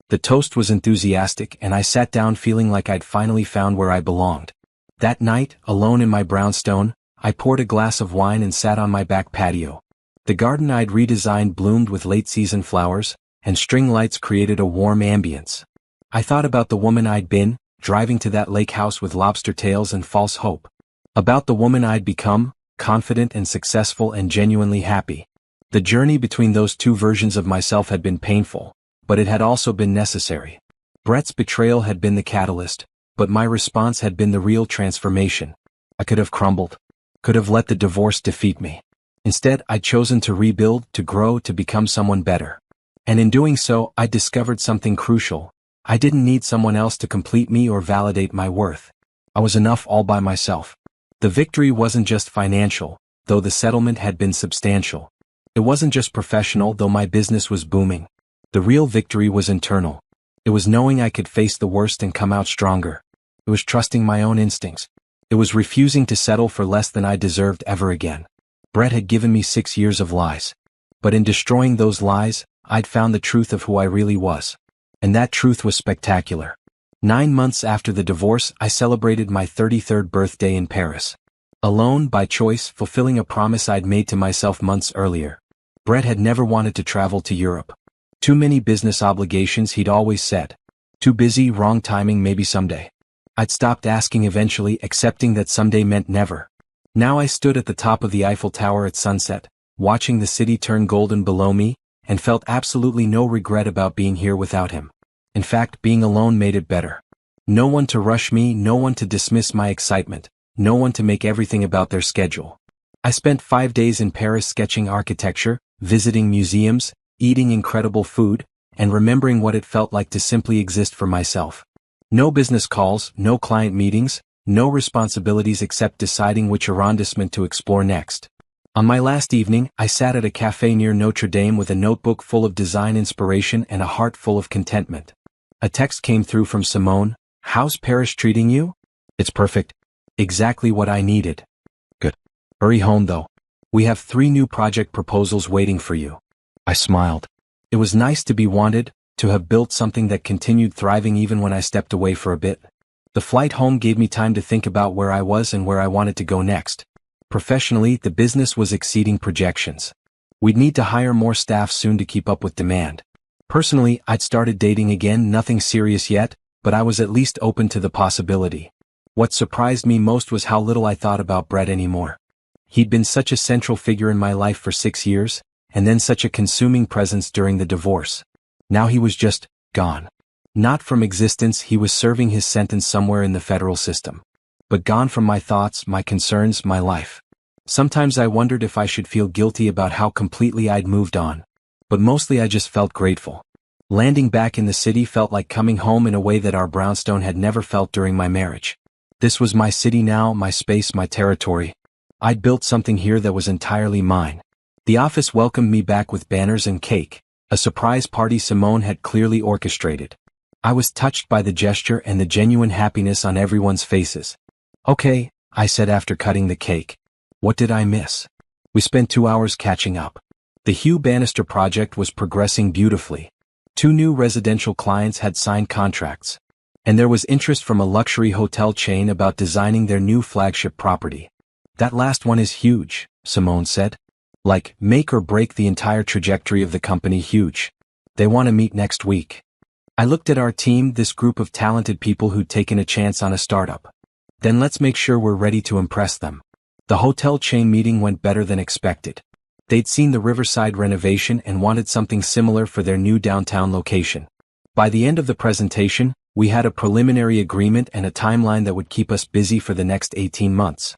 The toast was enthusiastic, and I sat down feeling like I'd finally found where I belonged. That night, alone in my brownstone, I poured a glass of wine and sat on my back patio. The garden I'd redesigned bloomed with late-season flowers, and string lights created a warm ambience. I thought about the woman I'd been, driving to that lake house with lobster tails and false hope. About the woman I'd become, confident and successful and genuinely happy. The journey between those two versions of myself had been painful, but it had also been necessary. Brett's betrayal had been the catalyst, but my response had been the real transformation. I could have crumbled. Could have let the divorce defeat me. Instead, I'd chosen to rebuild, to grow, to become someone better. And in doing so, I discovered something crucial. I didn't need someone else to complete me or validate my worth. I was enough all by myself. The victory wasn't just financial, though the settlement had been substantial. It wasn't just professional, though my business was booming. The real victory was internal. It was knowing I could face the worst and come out stronger. It was trusting my own instincts. It was refusing to settle for less than I deserved ever again. Brett had given me 6 years of lies. But in destroying those lies, I'd found the truth of who I really was. And that truth was spectacular. 9 months after the divorce, I celebrated my 33rd birthday in Paris. Alone, by choice, fulfilling a promise I'd made to myself months earlier. Brett had never wanted to travel to Europe. Too many business obligations, he'd always said. Too busy, wrong timing, maybe someday. I'd stopped asking eventually, accepting that someday meant never. Now I stood at the top of the Eiffel Tower at sunset, watching the city turn golden below me, and felt absolutely no regret about being here without him. In fact, being alone made it better. No one to rush me, no one to dismiss my excitement, no one to make everything about their schedule. I spent 5 days in Paris sketching architecture, visiting museums, eating incredible food, and remembering what it felt like to simply exist for myself. No business calls, no client meetings, no responsibilities except deciding which arrondissement to explore next. On my last evening, I sat at a cafe near Notre Dame with a notebook full of design inspiration and a heart full of contentment. A text came through from Simone. "How's Paris treating you?" "It's perfect. Exactly what I needed." "Good. Hurry home though. We have 3 new project proposals waiting for you." I smiled. It was nice to be wanted, to have built something that continued thriving even when I stepped away for a bit. The flight home gave me time to think about where I was and where I wanted to go next. Professionally, the business was exceeding projections. We'd need to hire more staff soon to keep up with demand. Personally, I'd started dating again, nothing serious yet, but I was at least open to the possibility. What surprised me most was how little I thought about Brett anymore. He'd been such a central figure in my life for 6 years, and then such a consuming presence during the divorce. Now he was just gone. Not from existence, he was serving his sentence somewhere in the federal system. But gone from my thoughts, my concerns, my life. Sometimes I wondered if I should feel guilty about how completely I'd moved on. But mostly I just felt grateful. Landing back in the city felt like coming home in a way that our brownstone had never felt during my marriage. This was my city now, my space, my territory. I'd built something here that was entirely mine. The office welcomed me back with banners and cake, a surprise party Simone had clearly orchestrated. I was touched by the gesture and the genuine happiness on everyone's faces. "Okay," I said after cutting the cake. "What did I miss?" We spent 2 hours catching up. The Hugh Bannister project was progressing beautifully. 2 new residential clients had signed contracts. And there was interest from a luxury hotel chain about designing their new flagship property. That last one is huge, Simone said. Like, make or break the entire trajectory of the company huge. They want to meet next week. I looked at our team, this group of talented people who'd taken a chance on a startup. Then let's make sure we're ready to impress them. The hotel chain meeting went better than expected. They'd seen the Riverside renovation and wanted something similar for their new downtown location. By the end of the presentation, we had a preliminary agreement and a timeline that would keep us busy for the next 18 months.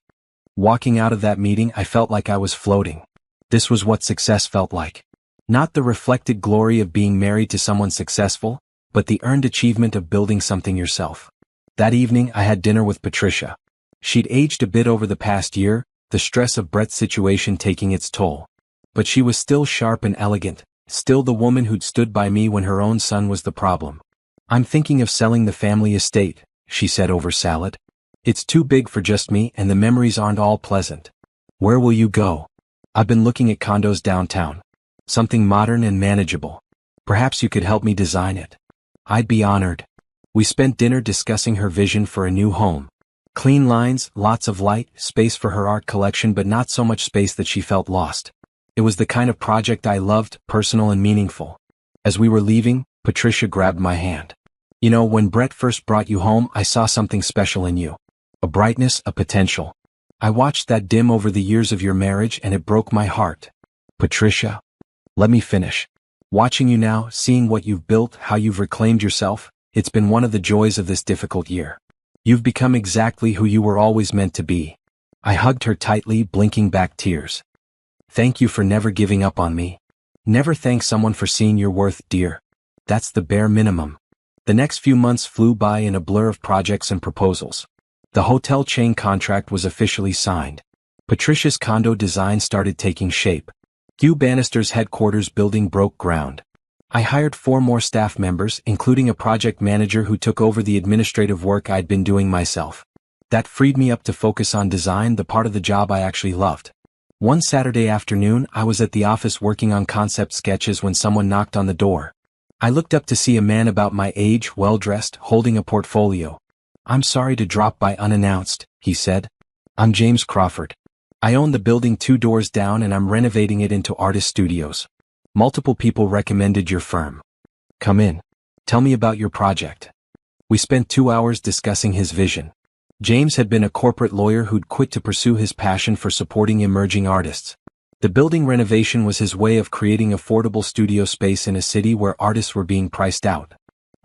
Walking out of that meeting, I felt like I was floating. This was what success felt like. Not the reflected glory of being married to someone successful, but the earned achievement of building something yourself. That evening, I had dinner with Patricia. She'd aged a bit over the past year, the stress of Brett's situation taking its toll. But she was still sharp and elegant, still the woman who'd stood by me when her own son was the problem. I'm thinking of selling the family estate, she said over salad. It's too big for just me and the memories aren't all pleasant. Where will you go? I've been looking at condos downtown. Something modern and manageable. Perhaps you could help me design it. I'd be honored. We spent dinner discussing her vision for a new home. Clean lines, lots of light, space for her art collection, but not so much space that she felt lost. It was the kind of project I loved, personal and meaningful. As we were leaving, Patricia grabbed my hand. You know, when Brett first brought you home, I saw something special in you. A brightness, a potential. I watched that dim over the years of your marriage and it broke my heart. Patricia, let me finish. Watching you now, seeing what you've built, how you've reclaimed yourself, it's been one of the joys of this difficult year. You've become exactly who you were always meant to be. I hugged her tightly, blinking back tears. Thank you for never giving up on me. Never thank someone for seeing your worth, dear. That's the bare minimum. The next few months flew by in a blur of projects and proposals. The hotel chain contract was officially signed. Patricia's condo design started taking shape. Hugh Bannister's headquarters building broke ground. I hired 4 more staff members, including a project manager who took over the administrative work I'd been doing myself. That freed me up to focus on design, the part of the job I actually loved. One Saturday afternoon, I was at the office working on concept sketches when someone knocked on the door. I looked up to see a man about my age, well-dressed, holding a portfolio. I'm sorry to drop by unannounced, he said. I'm James Crawford. I own the building 2 doors down and I'm renovating it into artist studios. Multiple people recommended your firm. Come in. Tell me about your project. We spent 2 hours discussing his vision. James had been a corporate lawyer who'd quit to pursue his passion for supporting emerging artists. The building renovation was his way of creating affordable studio space in a city where artists were being priced out.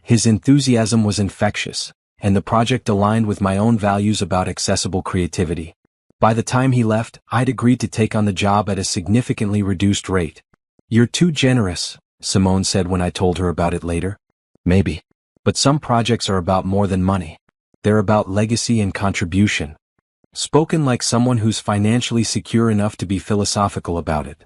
His enthusiasm was infectious, and the project aligned with my own values about accessible creativity. By the time he left, I'd agreed to take on the job at a significantly reduced rate. You're too generous, Simone said when I told her about it later. Maybe. But some projects are about more than money. They're about legacy and contribution. Spoken like someone who's financially secure enough to be philosophical about it.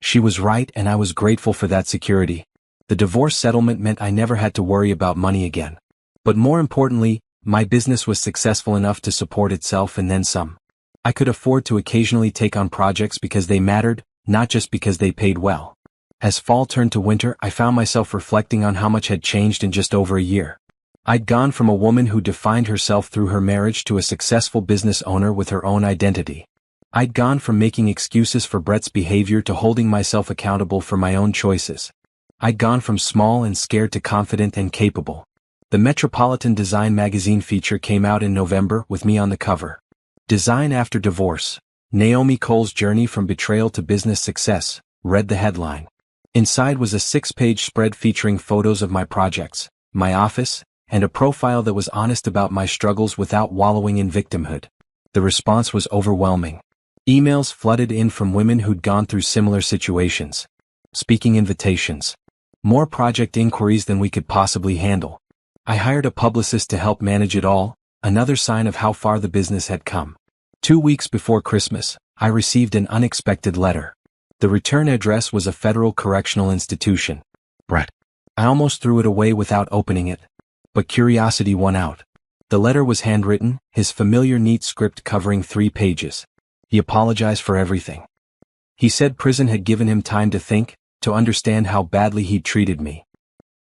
She was right and I was grateful for that security. The divorce settlement meant I never had to worry about money again. But more importantly, my business was successful enough to support itself and then some. I could afford to occasionally take on projects because they mattered, not just because they paid well. As fall turned to winter, I found myself reflecting on how much had changed in just over a year. I'd gone from a woman who defined herself through her marriage to a successful business owner with her own identity. I'd gone from making excuses for Brett's behavior to holding myself accountable for my own choices. I'd gone from small and scared to confident and capable. The Metropolitan Design magazine feature came out in November with me on the cover. Design After Divorce, Naomi Cole's Journey from Betrayal to Business Success, read the headline. Inside was a 6-page spread featuring photos of my projects, my office, and a profile that was honest about my struggles without wallowing in victimhood. The response was overwhelming. Emails flooded in from women who'd gone through similar situations. Speaking invitations. More project inquiries than we could possibly handle. I hired a publicist to help manage it all, another sign of how far the business had come. 2 weeks before Christmas, I received an unexpected letter. The return address was a federal correctional institution. Brett. I almost threw it away without opening it. But curiosity won out. The letter was handwritten, his familiar neat script covering 3 pages. He apologized for everything. He said prison had given him time to think, to understand how badly he'd treated me.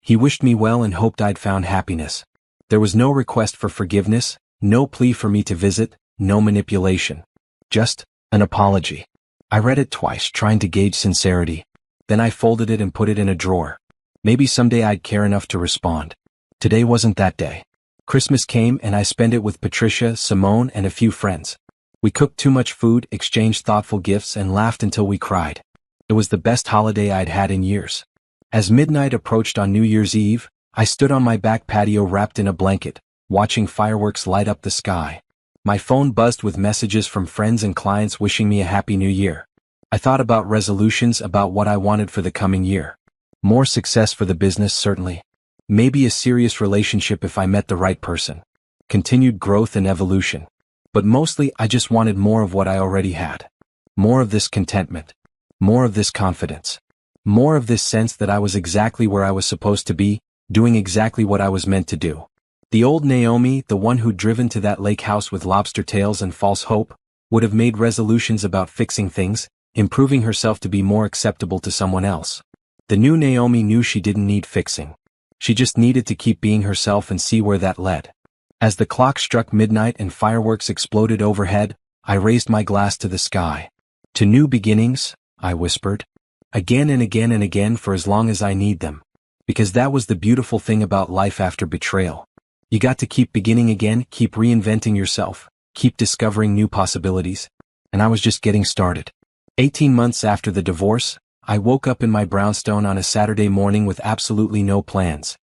He wished me well and hoped I'd found happiness. There was no request for forgiveness, no plea for me to visit, no manipulation. Just an apology. I read it twice, trying to gauge sincerity. Then I folded it and put it in a drawer. Maybe someday I'd care enough to respond. Today wasn't that day. Christmas came and I spent it with Patricia, Simone, and a few friends. We cooked too much food, exchanged thoughtful gifts, and laughed until we cried. It was the best holiday I'd had in years. As midnight approached on New Year's Eve, I stood on my back patio wrapped in a blanket, watching fireworks light up the sky. My phone buzzed with messages from friends and clients wishing me a happy new year. I thought about resolutions, about what I wanted for the coming year. More success for the business, certainly. Maybe a serious relationship if I met the right person. Continued growth and evolution. But mostly, I just wanted more of what I already had. More of this contentment. More of this confidence. More of this sense that I was exactly where I was supposed to be, doing exactly what I was meant to do. The old Naomi, the one who'd driven to that lake house with lobster tails and false hope, would have made resolutions about fixing things, improving herself to be more acceptable to someone else. The new Naomi knew she didn't need fixing. She just needed to keep being herself and see where that led. As the clock struck midnight and fireworks exploded overhead, I raised my glass to the sky. To new beginnings, I whispered. Again and again and again for as long as I need them. Because that was the beautiful thing about life after betrayal. You got to keep beginning again, keep reinventing yourself, keep discovering new possibilities. And I was just getting started. 18 months after the divorce, I woke up in my brownstone on a Saturday morning with absolutely no plans.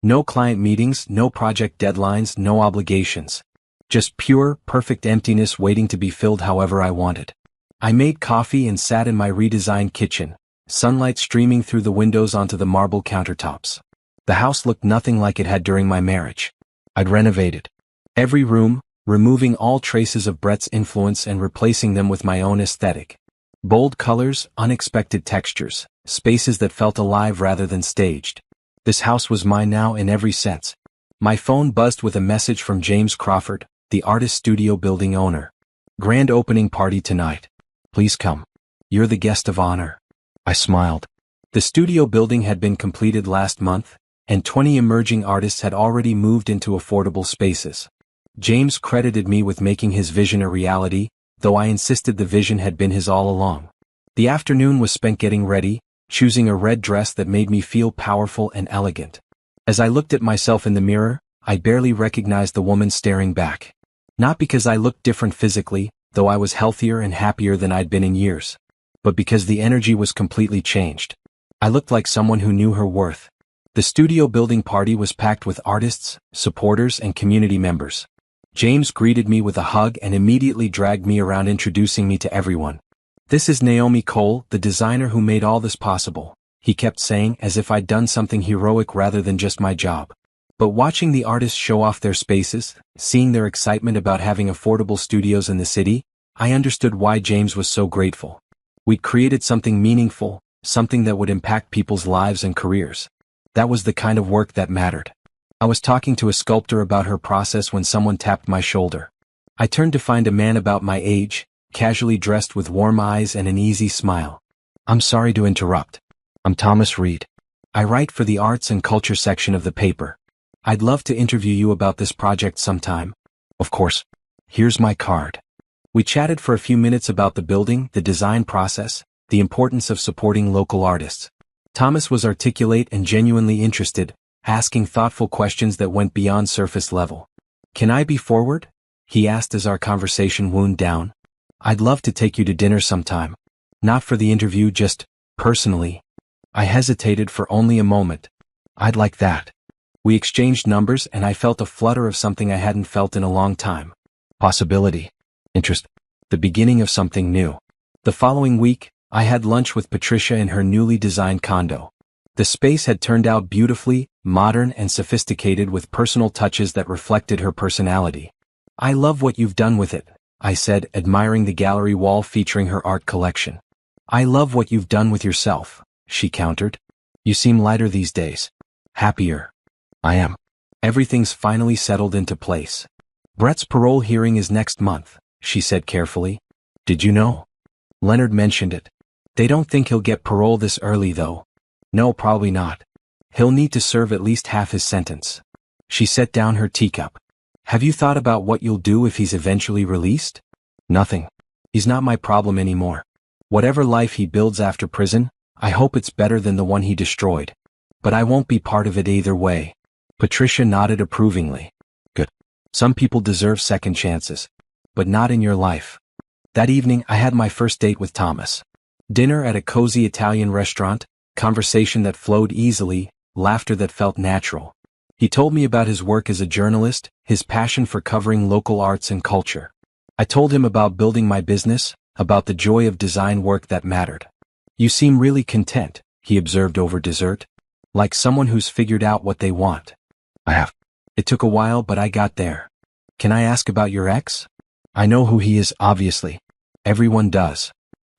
No client meetings, no project deadlines, no obligations. Just pure, perfect emptiness waiting to be filled however I wanted. I made coffee and sat in my redesigned kitchen, sunlight streaming through the windows onto the marble countertops. The house looked nothing like it had during my marriage. I'd renovated every room, removing all traces of Brett's influence and replacing them with my own aesthetic. Bold colors, unexpected textures, spaces that felt alive rather than staged. This house was mine now in every sense. My phone buzzed with a message from James Crawford, the artist studio building owner. Grand opening party tonight. Please come. You're the guest of honor. I smiled. The studio building had been completed last month, and 20 emerging artists had already moved into affordable spaces. James credited me with making his vision a reality, though I insisted the vision had been his all along. The afternoon was spent getting ready, choosing a red dress that made me feel powerful and elegant. As I looked at myself in the mirror, I barely recognized the woman staring back. Not because I looked different physically, though I was healthier and happier than I'd been in years, but because the energy was completely changed. I looked like someone who knew her worth. The studio building party was packed with artists, supporters, and community members. James greeted me with a hug and immediately dragged me around, introducing me to everyone. "This is Naomi Cole, the designer who made all this possible," he kept saying, as if I'd done something heroic rather than just my job. But watching the artists show off their spaces, seeing their excitement about having affordable studios in the city, I understood why James was so grateful. We'd created something meaningful, something that would impact people's lives and careers. That was the kind of work that mattered. I was talking to a sculptor about her process when someone tapped my shoulder. I turned to find a man about my age, casually dressed with warm eyes and an easy smile. "I'm sorry to interrupt. I'm Thomas Reed. I write for the arts and culture section of the paper. I'd love to interview you about this project sometime. Of course. Here's my card." We chatted for a few minutes about the building, the design process, the importance of supporting local artists. Thomas was articulate and genuinely interested, asking thoughtful questions that went beyond surface level. "Can I be forward?" he asked as our conversation wound down. "I'd love to take you to dinner sometime. Not for the interview, just personally." I hesitated for only a moment. "I'd like that." We exchanged numbers and I felt a flutter of something I hadn't felt in a long time. Possibility. Interest. The beginning of something new. The following week, I had lunch with Patricia in her newly designed condo. The space had turned out beautifully, modern and sophisticated with personal touches that reflected her personality. "I love what you've done with it," I said, admiring the gallery wall featuring her art collection. "I love what you've done with yourself," she countered. "You seem lighter these days. Happier." "I am. Everything's finally settled into place. Brett's parole hearing is next month," she said carefully. "Did you know? Leonard mentioned it." They don't think he'll get parole this early though. No, probably not. He'll need to serve at least half his sentence. She set down her teacup. Have you thought about what you'll do if he's eventually released? Nothing. He's not my problem anymore. Whatever life he builds after prison, I hope it's better than the one he destroyed. But I won't be part of it either way. Patricia nodded approvingly. Good. Some people deserve second chances. But not in your life. That evening I had my first date with Thomas. Dinner at a cozy Italian restaurant, conversation that flowed easily, laughter that felt natural. He told me about his work as a journalist, his passion for covering local arts and culture. I told him about building my business, about the joy of design work that mattered. You seem really content, he observed over dessert. Like someone who's figured out what they want. I have. It took a while, but I got there. Can I ask about your ex? I know who he is, obviously. Everyone does.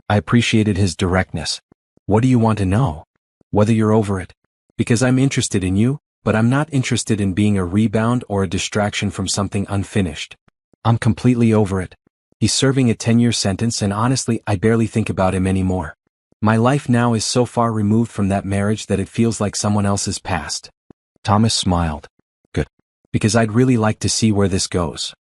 I appreciated his directness. What do you want to know? Whether you're over it. Because I'm interested in you, but I'm not interested in being a rebound or a distraction from something unfinished. I'm completely over it. He's serving a 10-year sentence and honestly I barely think about him anymore. My life now is so far removed from that marriage that it feels like someone else's past. Thomas smiled. Good. Because I'd really like to see where this goes.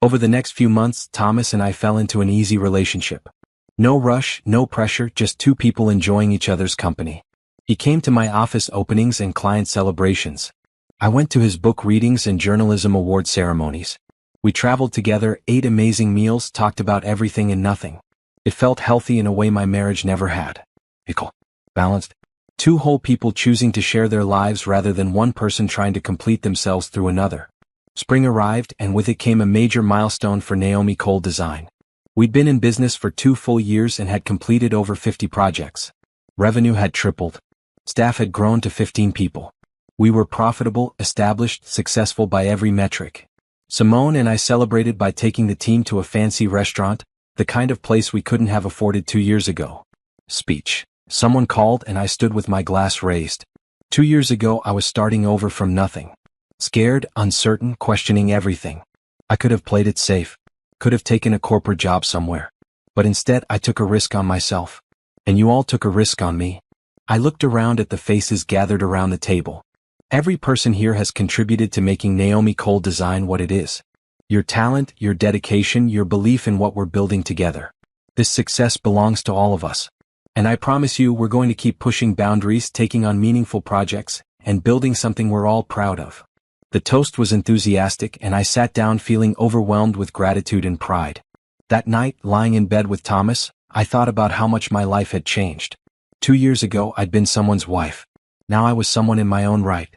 Over the next few months, Thomas and I fell into an easy relationship. No rush, no pressure, just two people enjoying each other's company. He came to my office openings and client celebrations. I went to his book readings and journalism award ceremonies. We traveled together, ate amazing meals, talked about everything and nothing. It felt healthy in a way my marriage never had. Equal. Balanced. Two whole people choosing to share their lives rather than one person trying to complete themselves through another. Spring arrived and with it came a major milestone for Naomi Cole Design. We'd been in business for 2 full years and had completed over 50 projects. Revenue had tripled. Staff had grown to 15 people. We were profitable, established, successful by every metric. Simone and I celebrated by taking the team to a fancy restaurant, the kind of place we couldn't have afforded 2 years ago. Speech. Someone called and I stood with my glass raised. 2 years ago I was starting over from nothing. Scared, uncertain, questioning everything. I could have played it safe. Could have taken a corporate job somewhere. But instead I took a risk on myself. And you all took a risk on me. I looked around at the faces gathered around the table. Every person here has contributed to making Naomi Cole Design what it is. Your talent, your dedication, your belief in what we're building together. This success belongs to all of us. And I promise you we're going to keep pushing boundaries, taking on meaningful projects, and building something we're all proud of. The toast was enthusiastic and I sat down feeling overwhelmed with gratitude and pride. That night, lying in bed with Thomas, I thought about how much my life had changed. 2 years ago I'd been someone's wife. Now I was someone in my own right.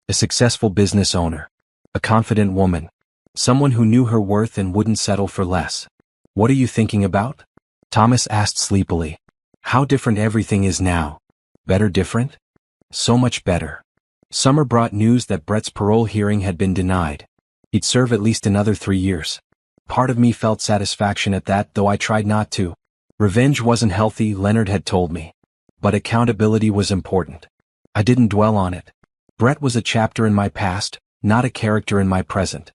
A successful business owner. A confident woman. Someone who knew her worth and wouldn't settle for less. What are you thinking about? Thomas asked sleepily. How different everything is now. Better different? So much better. Summer brought news that Brett's parole hearing had been denied. He'd serve at least another 3 years. Part of me felt satisfaction at that, though I tried not to. Revenge wasn't healthy, Leonard had told me. But accountability was important. I didn't dwell on it. Brett was a chapter in my past, not a character in my present.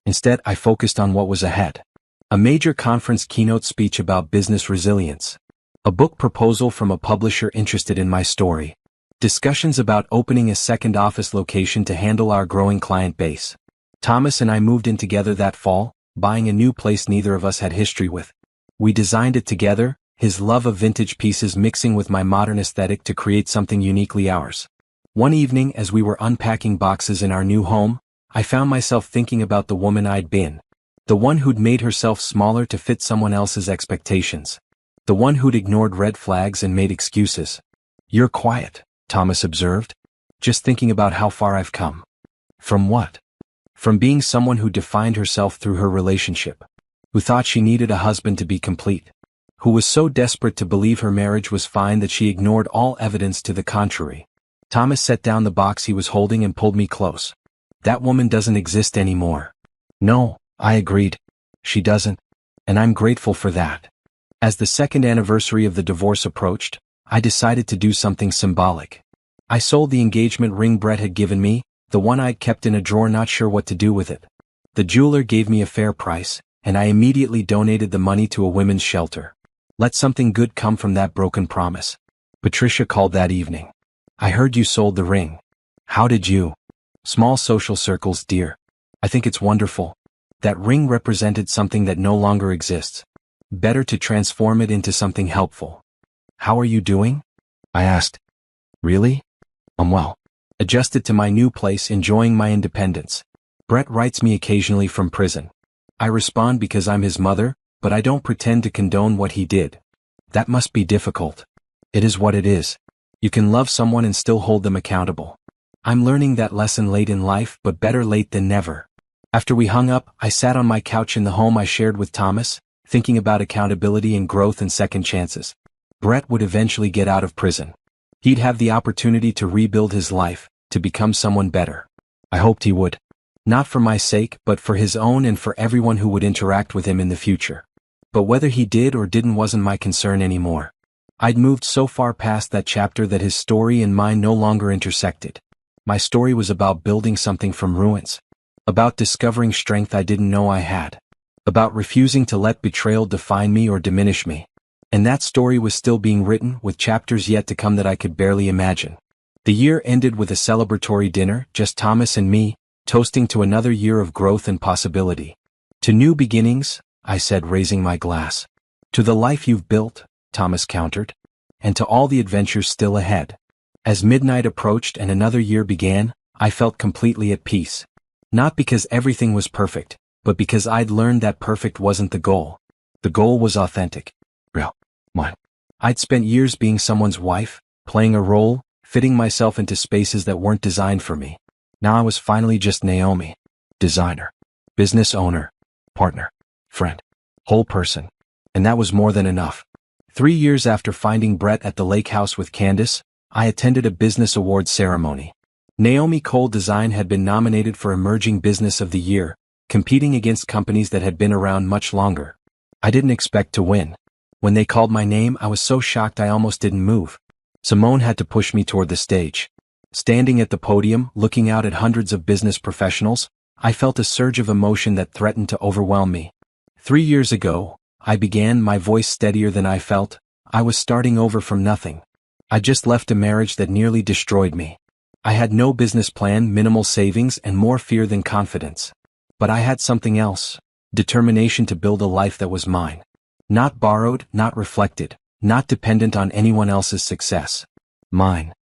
Instead, I focused on what was ahead. A major conference keynote speech about business resilience. A book proposal from a publisher interested in my story. Discussions about opening a second office location to handle our growing client base. Thomas and I moved in together that fall, buying a new place neither of us had history with. We designed it together, his love of vintage pieces mixing with my modern aesthetic to create something uniquely ours. One evening as we were unpacking boxes in our new home, I found myself thinking about the woman I'd been. The one who'd made herself smaller to fit someone else's expectations. The one who'd ignored red flags and made excuses. You're quiet, Thomas observed. Just thinking about how far I've come. From what? From being someone who defined herself through her relationship. Who thought she needed a husband to be complete. Who was so desperate to believe her marriage was fine that she ignored all evidence to the contrary. Thomas set down the box he was holding and pulled me close. That woman doesn't exist anymore. No, I agreed. She doesn't. And I'm grateful for that. As the second anniversary of the divorce approached, I decided to do something symbolic. I sold the engagement ring Brett had given me, the one I'd kept in a drawer not sure what to do with it. The jeweler gave me a fair price, and I immediately donated the money to a women's shelter. Let something good come from that broken promise. Patricia called that evening. I heard you sold the ring. How did you? Small social circles, dear. I think it's wonderful. That ring represented something that no longer exists. Better to transform it into something helpful. How are you doing? I asked. Really? I'm well. Adjusted to my new place, enjoying my independence. Brett writes me occasionally from prison. I respond because I'm his mother, but I don't pretend to condone what he did. That must be difficult. It is what it is. You can love someone and still hold them accountable. I'm learning that lesson late in life, but better late than never. After we hung up, I sat on my couch in the home I shared with Thomas, thinking about accountability and growth and second chances. Brett would eventually get out of prison. He'd have the opportunity to rebuild his life, to become someone better. I hoped he would. Not for my sake, but for his own and for everyone who would interact with him in the future. But whether he did or didn't wasn't my concern anymore. I'd moved so far past that chapter that his story and mine no longer intersected. My story was about building something from ruins. About discovering strength I didn't know I had. About refusing to let betrayal define me or diminish me. And that story was still being written, with chapters yet to come that I could barely imagine. The year ended with a celebratory dinner, just Thomas and me, toasting to another year of growth and possibility. To new beginnings, I said, raising my glass. To the life you've built, Thomas countered. And to all the adventures still ahead. As midnight approached and another year began, I felt completely at peace. Not because everything was perfect, but because I'd learned that perfect wasn't the goal. The goal was authentic. Real. Mine. I'd spent years being someone's wife, playing a role, fitting myself into spaces that weren't designed for me. Now I was finally just Naomi. Designer. Business owner. Partner. Friend. Whole person. And that was more than enough. 3 years after finding Brett at the lake house with Candace, I attended a business awards ceremony. Naomi Cole Design had been nominated for Emerging Business of the Year, competing against companies that had been around much longer. I didn't expect to win. When they called my name, I was so shocked I almost didn't move. Simone had to push me toward the stage. Standing at the podium, looking out at hundreds of business professionals, I felt a surge of emotion that threatened to overwhelm me. 3 years ago, I began, my voice steadier than I felt. I was starting over from nothing. I just left a marriage that nearly destroyed me. I had no business plan, minimal savings, and more fear than confidence. But I had something else. Determination to build a life that was mine. Not borrowed, not reflected, not dependent on anyone else's success. Mine.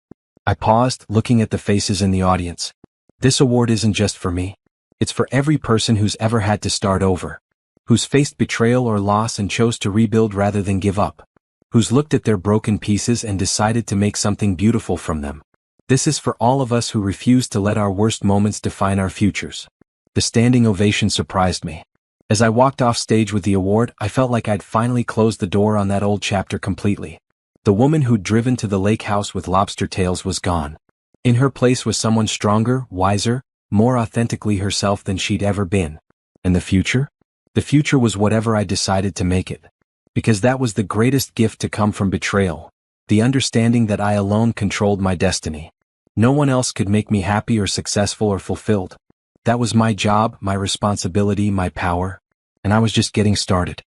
I paused, looking at the faces in the audience. This award isn't just for me. It's for every person who's ever had to start over. Who's faced betrayal or loss and chose to rebuild rather than give up. Who's looked at their broken pieces and decided to make something beautiful from them. This is for all of us who refuse to let our worst moments define our futures. The standing ovation surprised me. As I walked off stage with the award, I felt like I'd finally closed the door on that old chapter completely. The woman who'd driven to the lake house with lobster tails was gone. In her place was someone stronger, wiser, more authentically herself than she'd ever been. And the future? The future was whatever I decided to make it. Because that was the greatest gift to come from betrayal. The understanding that I alone controlled my destiny. No one else could make me happy or successful or fulfilled. That was my job, my responsibility, my power. And I was just getting started.